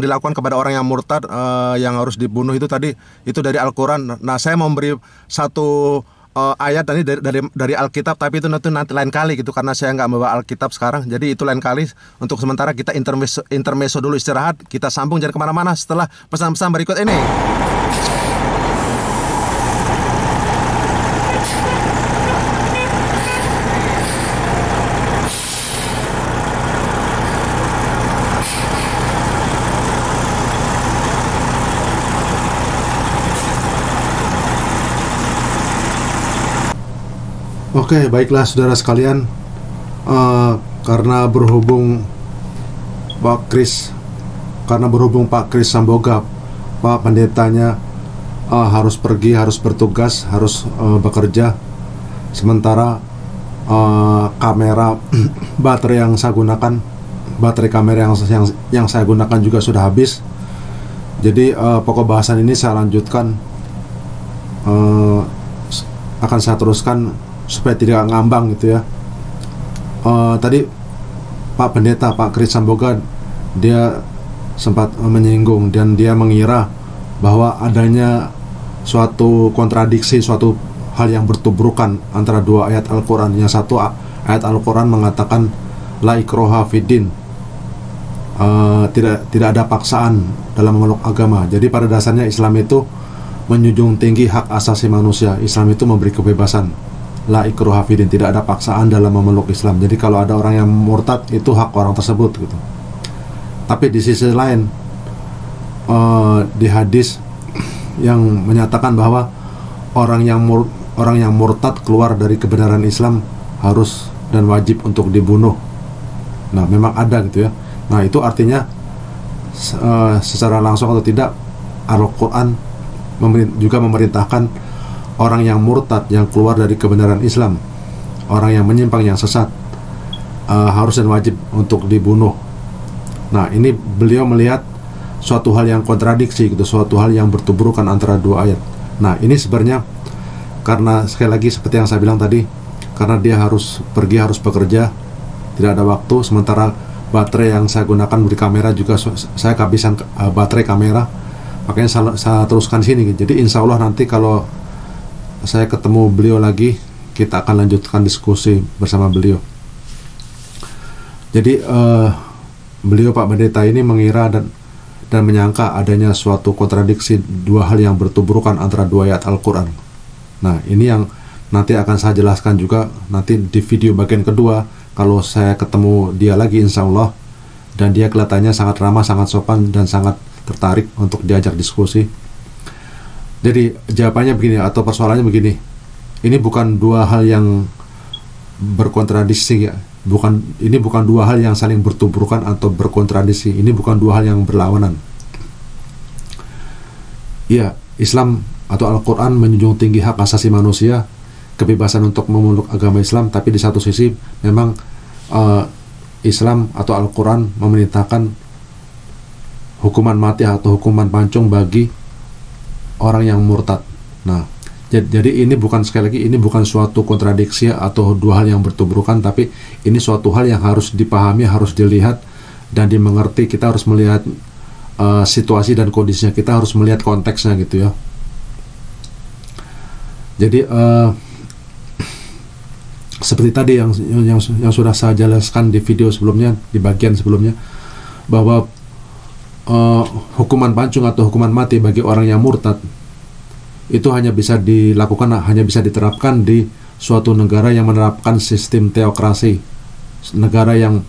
dilakukan kepada orang yang murtad, yang harus dibunuh itu tadi, itu dari Al-Quran. Nah, saya mau memberi satu ayat tadi dari Alkitab, tapi itu nanti lain kali gitu, karena saya nggak membawa Alkitab sekarang. Jadi itu lain kali. Untuk sementara kita intermezzo dulu, istirahat. Kita sambung, jangan kemana-mana setelah pesan-pesan berikut ini. Oke, baiklah saudara sekalian, karena berhubung Pak Kris Samboga, Pak Pendetanya harus pergi, harus bertugas, harus bekerja. Sementara kamera baterai yang saya gunakan, baterai kamera yang saya gunakan juga sudah habis. Jadi pokok bahasan ini saya lanjutkan, akan saya teruskan supaya tidak ngambang gitu ya. Tadi Pak Pendeta, Pak Kris Samboga, dia sempat menyinggung dan dia mengira bahwa adanya suatu kontradiksi, suatu hal yang bertubrukan antara dua ayat Al-Quran. Yang satu ayat Al-Quran mengatakan la ikroha fiddin, tidak ada paksaan dalam memeluk agama. Jadi pada dasarnya Islam itu menjunjung tinggi hak asasi manusia. Islam itu memberi kebebasan. La ikroha fiddin, tidak ada paksaan dalam memeluk Islam. Jadi kalau ada orang yang murtad, itu hak orang tersebut gitu. Tapi di sisi lain, di hadis yang menyatakan bahwa orang yang murtad keluar dari kebenaran Islam harus dan wajib untuk dibunuh. Nah, memang ada gitu ya. Nah, itu artinya secara langsung atau tidak Al-Quran juga memerintahkan orang yang murtad, yang keluar dari kebenaran Islam, orang yang menyimpang, yang sesat, harus dan wajib untuk dibunuh. Nah, ini beliau melihat suatu hal yang kontradiksi gitu, suatu hal yang bertuburukan antara dua ayat. Nah, ini sebenarnya karena sekali lagi seperti yang saya bilang tadi, karena dia harus pergi, harus bekerja, tidak ada waktu, sementara baterai yang saya gunakan di kamera juga saya kehabisan baterai kamera, makanya saya teruskan sini. Jadi insya Allah nanti kalau saya ketemu beliau lagi, kita akan lanjutkan diskusi bersama beliau. Jadi beliau Pak Pendeta ini mengira dan menyangka adanya suatu kontradiksi, dua hal yang bertuburukan antara dua ayat Al-Quran. Nah, ini yang nanti akan saya jelaskan juga nanti di video bagian kedua, kalau saya ketemu dia lagi insya Allah, dan dia kelihatannya sangat ramah, sangat sopan, dan sangat tertarik untuk diajak diskusi. Jadi jawabannya begini, atau persoalannya begini, ini bukan dua hal yang berkontradiksi ya. Ini bukan dua hal yang saling bertuburukan atau berkontradiksi. Ini bukan dua hal yang berlawanan. Ya, Islam atau Al-Quran menjunjung tinggi hak asasi manusia, kebebasan untuk memeluk agama Islam, tapi di satu sisi memang Islam atau Al-Quran memerintahkan hukuman mati atau hukuman pancung bagi orang yang murtad. Nah, jadi ini bukan, sekali lagi, ini bukan suatu kontradiksi atau dua hal yang bertuburukan, tapi ini suatu hal yang harus dipahami, harus dilihat dan dimengerti. Kita harus melihat situasi dan kondisinya, kita harus melihat konteksnya gitu ya. Jadi seperti tadi yang sudah saya jelaskan di video sebelumnya, di bagian sebelumnya, bahwa hukuman pancung atau hukuman mati bagi orang yang murtad itu hanya bisa dilakukan, hanya bisa diterapkan di suatu negara yang menerapkan sistem teokrasi, negara yang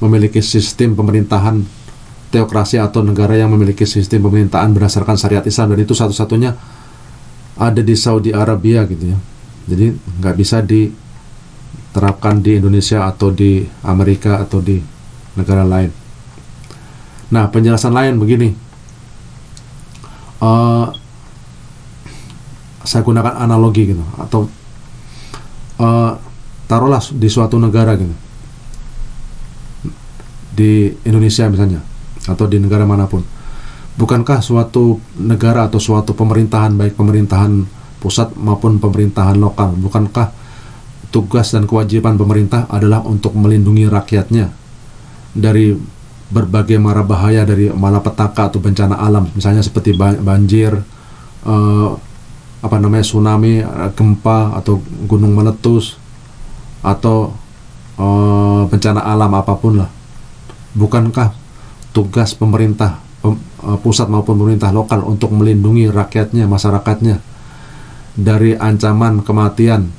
memiliki sistem pemerintahan teokrasi, atau negara yang memiliki sistem pemerintahan berdasarkan syariat Islam, dan itu satu-satunya ada di Saudi Arabia gitu ya. Jadi nggak bisa diterapkan di Indonesia atau di Amerika atau di negara lain. Nah, penjelasan lain begini, saya gunakan analogi gitu, atau taruhlah di suatu negara gitu, di Indonesia misalnya, atau di negara manapun. Bukankah suatu negara atau suatu pemerintahan, baik pemerintahan pusat maupun pemerintahan lokal, bukankah tugas dan kewajiban pemerintah adalah untuk melindungi rakyatnya dari berbagai mara bahaya, dari malapetaka atau bencana alam, misalnya seperti banjir, tsunami, gempa atau gunung meletus, atau bencana alam apapun lah. Bukankah tugas pemerintah pusat maupun pemerintah lokal untuk melindungi rakyatnya, masyarakatnya dari ancaman kematian?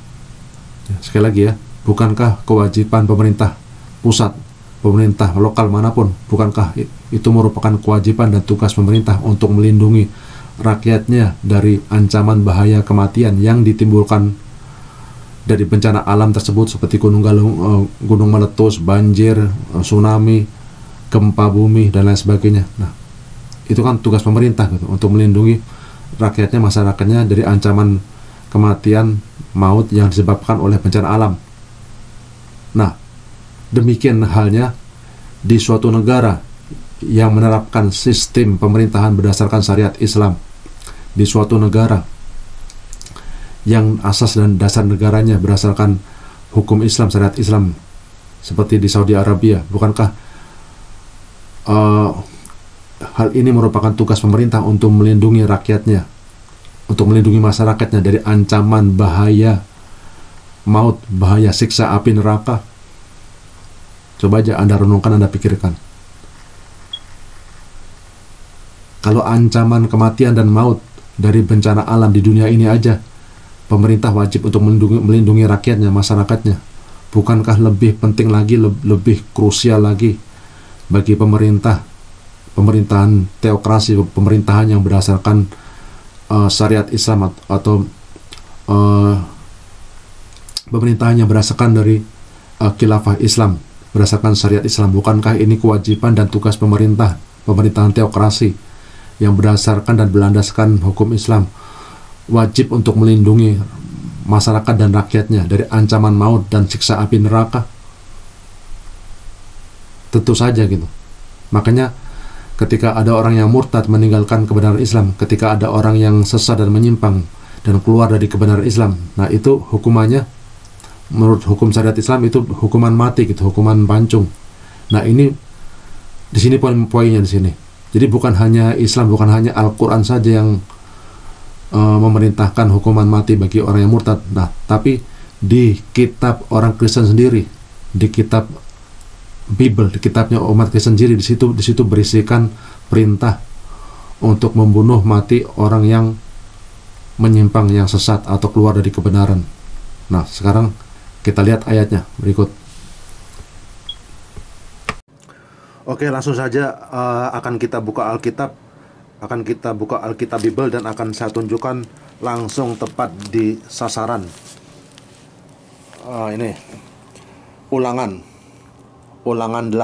Sekali lagi ya, bukankah kewajiban pemerintah pusat, pemerintah lokal manapun, bukankah itu merupakan kewajiban dan tugas pemerintah untuk melindungi rakyatnya dari ancaman bahaya kematian yang ditimbulkan dari bencana alam tersebut, seperti gunung meletus, banjir, tsunami, gempa bumi, dan lain sebagainya. Nah, itu kan tugas pemerintah gitu, untuk melindungi rakyatnya, masyarakatnya dari ancaman kematian, maut yang disebabkan oleh bencana alam. Nah, demikian halnya di suatu negara yang menerapkan sistem pemerintahan berdasarkan syariat Islam, di suatu negara yang asas dan dasar negaranya berdasarkan hukum Islam, syariat Islam, seperti di Saudi Arabia. Bukankah hal ini merupakan tugas pemerintah untuk melindungi rakyatnya, untuk melindungi masyarakatnya dari ancaman bahaya maut, bahaya siksa api neraka. Coba aja Anda renungkan, Anda pikirkan. Kalau ancaman kematian dan maut dari bencana alam di dunia ini aja, pemerintah wajib untuk melindungi rakyatnya, masyarakatnya. Bukankah lebih penting lagi, lebih krusial lagi bagi pemerintahan teokrasi, pemerintahan yang berdasarkan syariat Islam atau pemerintahan yang berdasarkan dari khilafah Islam, berdasarkan syariat Islam? Bukankah ini kewajiban dan tugas pemerintahan teokrasi yang berdasarkan dan berlandaskan hukum Islam, wajib untuk melindungi masyarakat dan rakyatnya dari ancaman maut dan siksa api neraka? Tentu saja gitu. Makanya ketika ada orang yang murtad meninggalkan kebenaran Islam, ketika ada orang yang sesat dan menyimpang dan keluar dari kebenaran Islam, nah itu hukumannya menurut hukum syariat Islam itu hukuman mati gitu, hukuman pancung. Nah ini di sini poinnya di sini. Jadi bukan hanya Islam, bukan hanya Al-Quran saja yang memerintahkan hukuman mati bagi orang yang murtad. Nah, tapi di kitab orang Kristen sendiri, di kitab Bible, di kitabnya umat Kristen sendiri, di situ berisikan perintah untuk membunuh mati orang yang menyimpang, yang sesat atau keluar dari kebenaran. Nah, sekarang kita lihat ayatnya berikut. Oke, langsung saja akan kita buka Alkitab, Bible, dan akan saya tunjukkan langsung tepat di sasaran. Ini Ulangan 18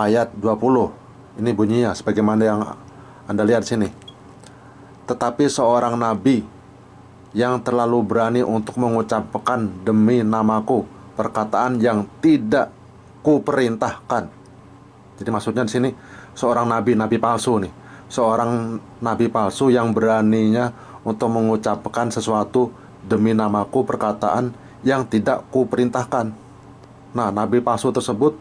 ayat 20. Ini bunyinya sebagaimana yang Anda lihat di sini. Tetapi seorang nabi yang terlalu berani untuk mengucapkan demi namaku perkataan yang tidak kuperintahkan. Jadi maksudnya di sini seorang nabi palsu nih. Seorang nabi palsu yang beraninya untuk mengucapkan sesuatu demi namaku perkataan yang tidak kuperintahkan. Nah, nabi palsu tersebut,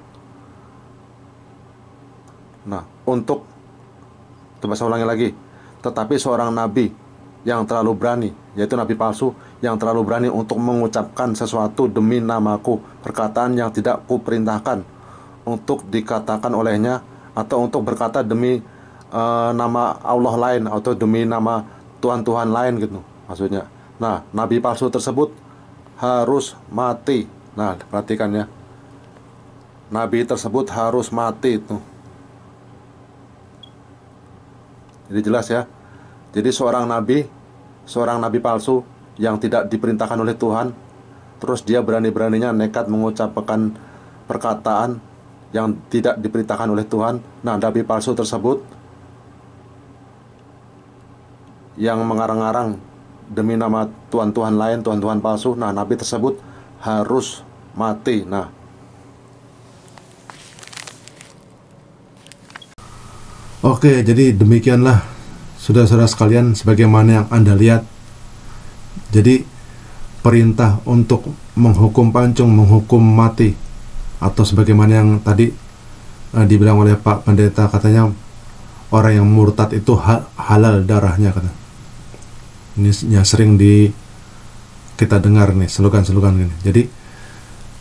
coba saya ulangi lagi. Tetapi seorang nabi yang terlalu berani, yaitu nabi palsu yang terlalu berani untuk mengucapkan sesuatu demi namaku perkataan yang tidak kuperintahkan untuk dikatakan olehnya, atau untuk berkata demi nama Allah lain atau demi nama Tuhan-Tuhan lain gitu maksudnya. Nah, nabi palsu tersebut harus mati. Nah, perhatikan ya, nabi tersebut harus mati itu. Jadi jelas ya. Jadi seorang nabi palsu yang tidak diperintahkan oleh Tuhan, terus dia berani-beraninya nekat mengucapkan perkataan yang tidak diperintahkan oleh Tuhan. Nah, nabi palsu tersebut yang mengarang-arang demi nama Tuhan-Tuhan lain, Tuhan-Tuhan palsu, nah nabi tersebut harus mati. Nah, oke, jadi demikianlah saudara-saudara sekalian, sebagaimana yang Anda lihat. Jadi perintah untuk menghukum pancung, menghukum mati, atau sebagaimana yang tadi dibilang oleh Pak Pendeta, katanya orang yang murtad itu halal darahnya, kata. Ini ya sering kita dengar nih slogan-slogan gini. Jadi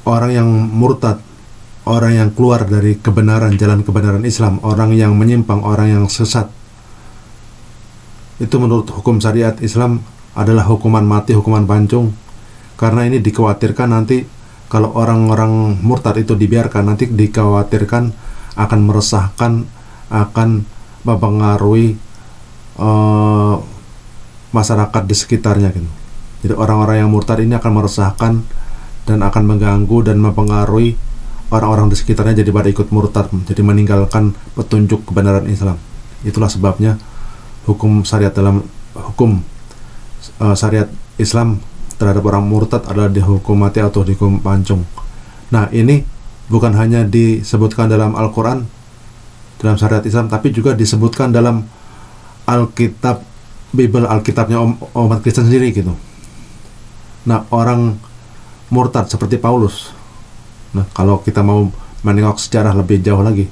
orang yang murtad, orang yang keluar dari kebenaran, jalan kebenaran Islam, orang yang menyimpang, orang yang sesat, itu menurut hukum syariat Islam adalah hukuman mati, hukuman pancung. Karena ini dikhawatirkan nanti kalau orang-orang murtad itu dibiarkan, nanti dikhawatirkan akan meresahkan, akan mempengaruhi masyarakat di sekitarnya gitu. Jadi orang-orang yang murtad ini akan meresahkan dan akan mengganggu dan mempengaruhi orang-orang di sekitarnya, jadi pada ikut murtad, jadi meninggalkan petunjuk kebenaran Islam. Itulah sebabnya hukum syariat syariat Islam terhadap orang murtad adalah dihukum mati atau dihukum pancung. Nah, ini bukan hanya disebutkan dalam Al-Quran, dalam syariat Islam, tapi juga disebutkan dalam Alkitab Bible, Alkitabnya umat Kristen sendiri gitu. Nah, orang murtad seperti Paulus. Nah, kalau kita mau menengok sejarah lebih jauh lagi,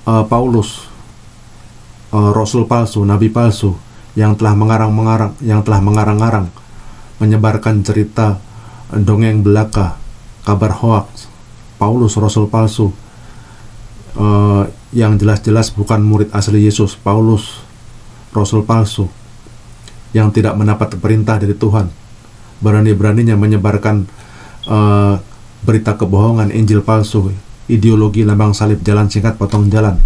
Paulus, rasul palsu, nabi palsu, yang telah mengarang-arang menyebarkan cerita dongeng belaka, kabar hoax, Paulus rasul palsu, yang jelas-jelas bukan murid asli Yesus. Paulus rasul palsu yang tidak mendapat perintah dari Tuhan, berani-beraninya menyebarkan berita kebohongan, Injil palsu, ideologi lambang salib, jalan singkat potong jalan.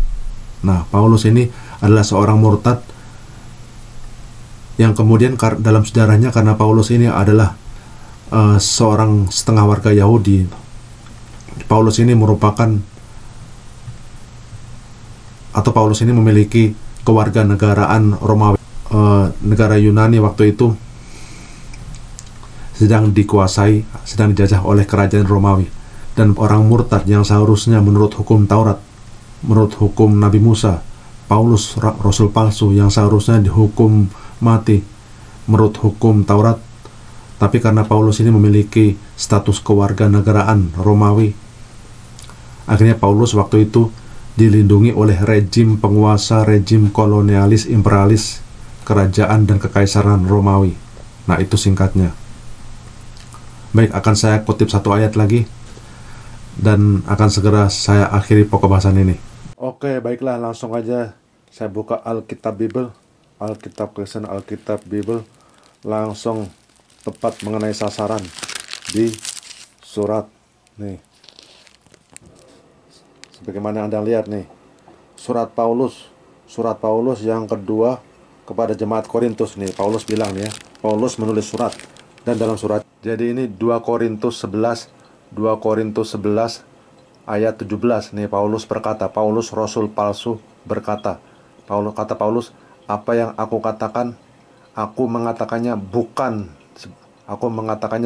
Nah, Paulus ini adalah seorang murtad yang kemudian dalam sejarahnya, karena Paulus ini adalah seorang setengah warga Yahudi, Paulus ini memiliki kewarganegaraan Romawi. Negara Yunani waktu itu sedang dijajah oleh kerajaan Romawi, dan orang murtad yang seharusnya menurut hukum Taurat, menurut hukum Nabi Musa, Paulus rasul palsu yang seharusnya dihukum mati menurut hukum Taurat, tapi karena Paulus ini memiliki status kewarganegaraan Romawi, akhirnya Paulus waktu itu dilindungi oleh rejim penguasa, rejim kolonialis, imperialis, kerajaan dan kekaisaran Romawi. Nah, itu singkatnya. Baik, akan saya kutip satu ayat lagi dan akan segera saya akhiri pokok bahasan ini. Oke, baiklah, langsung aja saya buka Alkitab Bible, Alkitab Kristen, Alkitab Bible, langsung tepat mengenai sasaran di surat nih. Sebagaimana Anda lihat nih, surat Paulus yang kedua kepada jemaat Korintus nih. Paulus bilang nih ya, Paulus menulis surat, dan dalam surat, jadi ini 2 Korintus 11 ayat 17 nih, Paulus berkata, Paulus rasul palsu berkata, Paulus, apa yang aku katakan, aku mengatakannya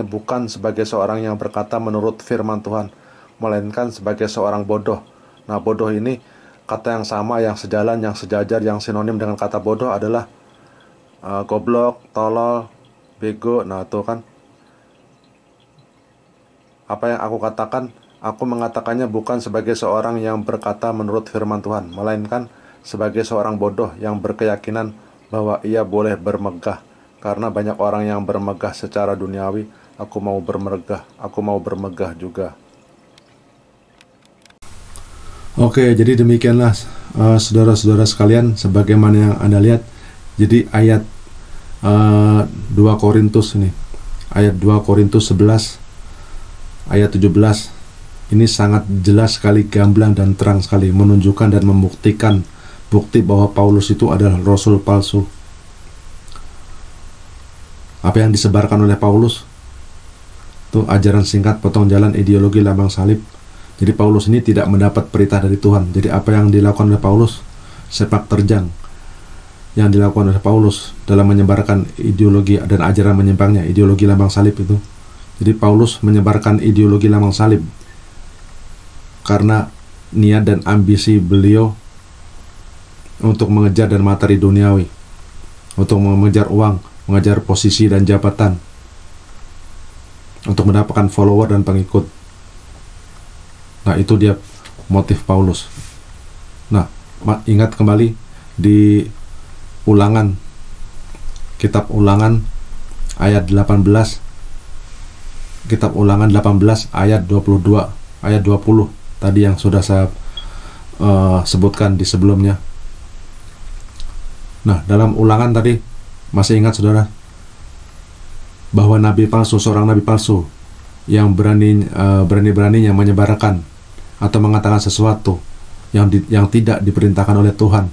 bukan sebagai seorang yang berkata menurut firman Tuhan, melainkan sebagai seorang bodoh. Nah, bodoh ini kata yang sama, yang sejalan, yang sejajar, yang sinonim dengan kata bodoh adalah goblok, tolol, bego. Nah, itu kan apa yang aku katakan, aku mengatakannya bukan sebagai seorang yang berkata menurut firman Tuhan, melainkan sebagai seorang bodoh yang berkeyakinan bahwa ia boleh bermegah. Karena banyak orang yang bermegah secara duniawi, aku mau bermegah juga. Oke, jadi demikianlah saudara-saudara sekalian, sebagaimana yang Anda lihat. Jadi ayat 2 Korintus ini, ayat 2 Korintus 11 ayat 17 ini sangat jelas sekali, gamblang dan terang sekali, menunjukkan dan membuktikan bukti bahwa Paulus itu adalah rasul palsu. Apa yang disebarkan oleh Paulus itu ajaran singkat potong jalan, ideologi lambang salib. Jadi Paulus ini tidak mendapat perintah dari Tuhan. Jadi apa yang dilakukan oleh Paulus, sepak terjang yang dilakukan oleh Paulus dalam menyebarkan ideologi dan ajaran menyimpangnya, ideologi lambang salib itu. Jadi Paulus menyebarkan ideologi lambang salib karena niat dan ambisi beliau untuk mengejar dan materi duniawi, untuk mengejar uang, mengejar posisi dan jabatan, untuk mendapatkan follower dan pengikut. Nah, itu dia motif Paulus. Nah, ingat kembali di Ulangan, kitab Ulangan ayat 18, kitab Ulangan 18 ayat 22, ayat 20 tadi yang sudah saya sebutkan di sebelumnya. Nah, dalam Ulangan tadi, masih ingat saudara bahwa nabi palsu, seorang nabi palsu yang berani-beraninya menyebarkan atau mengatakan sesuatu yang tidak diperintahkan oleh Tuhan,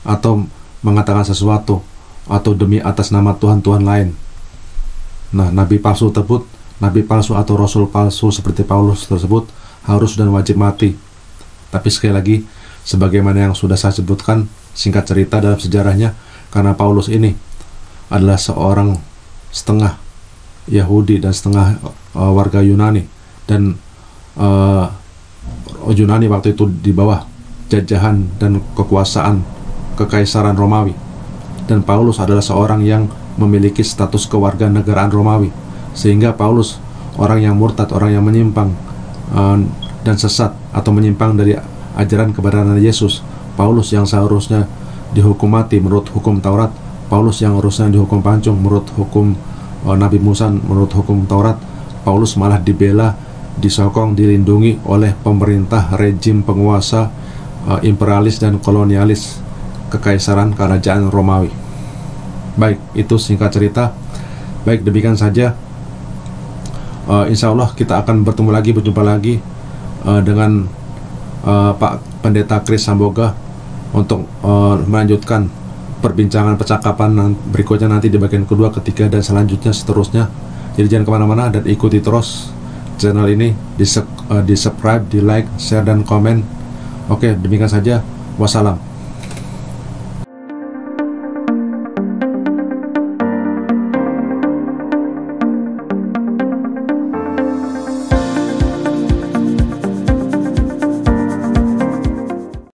atau mengatakan sesuatu atau demi atas nama Tuhan lain. Nah, nabi palsu tersebut, nabi palsu atau rasul palsu seperti Paulus tersebut harus dan wajib mati. Tapi sekali lagi, sebagaimana yang sudah saya sebutkan, singkat cerita dalam sejarahnya, karena Paulus ini adalah seorang setengah Yahudi dan setengah warga Yunani, dan Yunani waktu itu di bawah jajahan dan kekuasaan kekaisaran Romawi, dan Paulus adalah seorang yang memiliki status kewarganegaraan Romawi, sehingga Paulus orang yang murtad, orang yang menyimpang dan sesat atau menyimpang dari ajaran kebenaran Yesus. Paulus yang seharusnya dihukum mati menurut hukum Taurat, Paulus yang harusnya dihukum pancung menurut hukum Nabi Musa menurut hukum Taurat, Paulus malah dibela, disokong, dilindungi oleh pemerintah rejim penguasa imperialis dan kolonialis kekaisaran kerajaan Romawi. Baik, itu singkat cerita. Baik, demikian saja. Insya Allah kita akan berjumpa lagi dengan Pak Pendeta Chris Samboga untuk melanjutkan percakapan berikutnya nanti di bagian kedua, ketiga, dan selanjutnya seterusnya. Jadi jangan kemana-mana dan ikuti terus channel ini, di subscribe, di like, share, dan komen. Oke, demikian saja. Wassalam.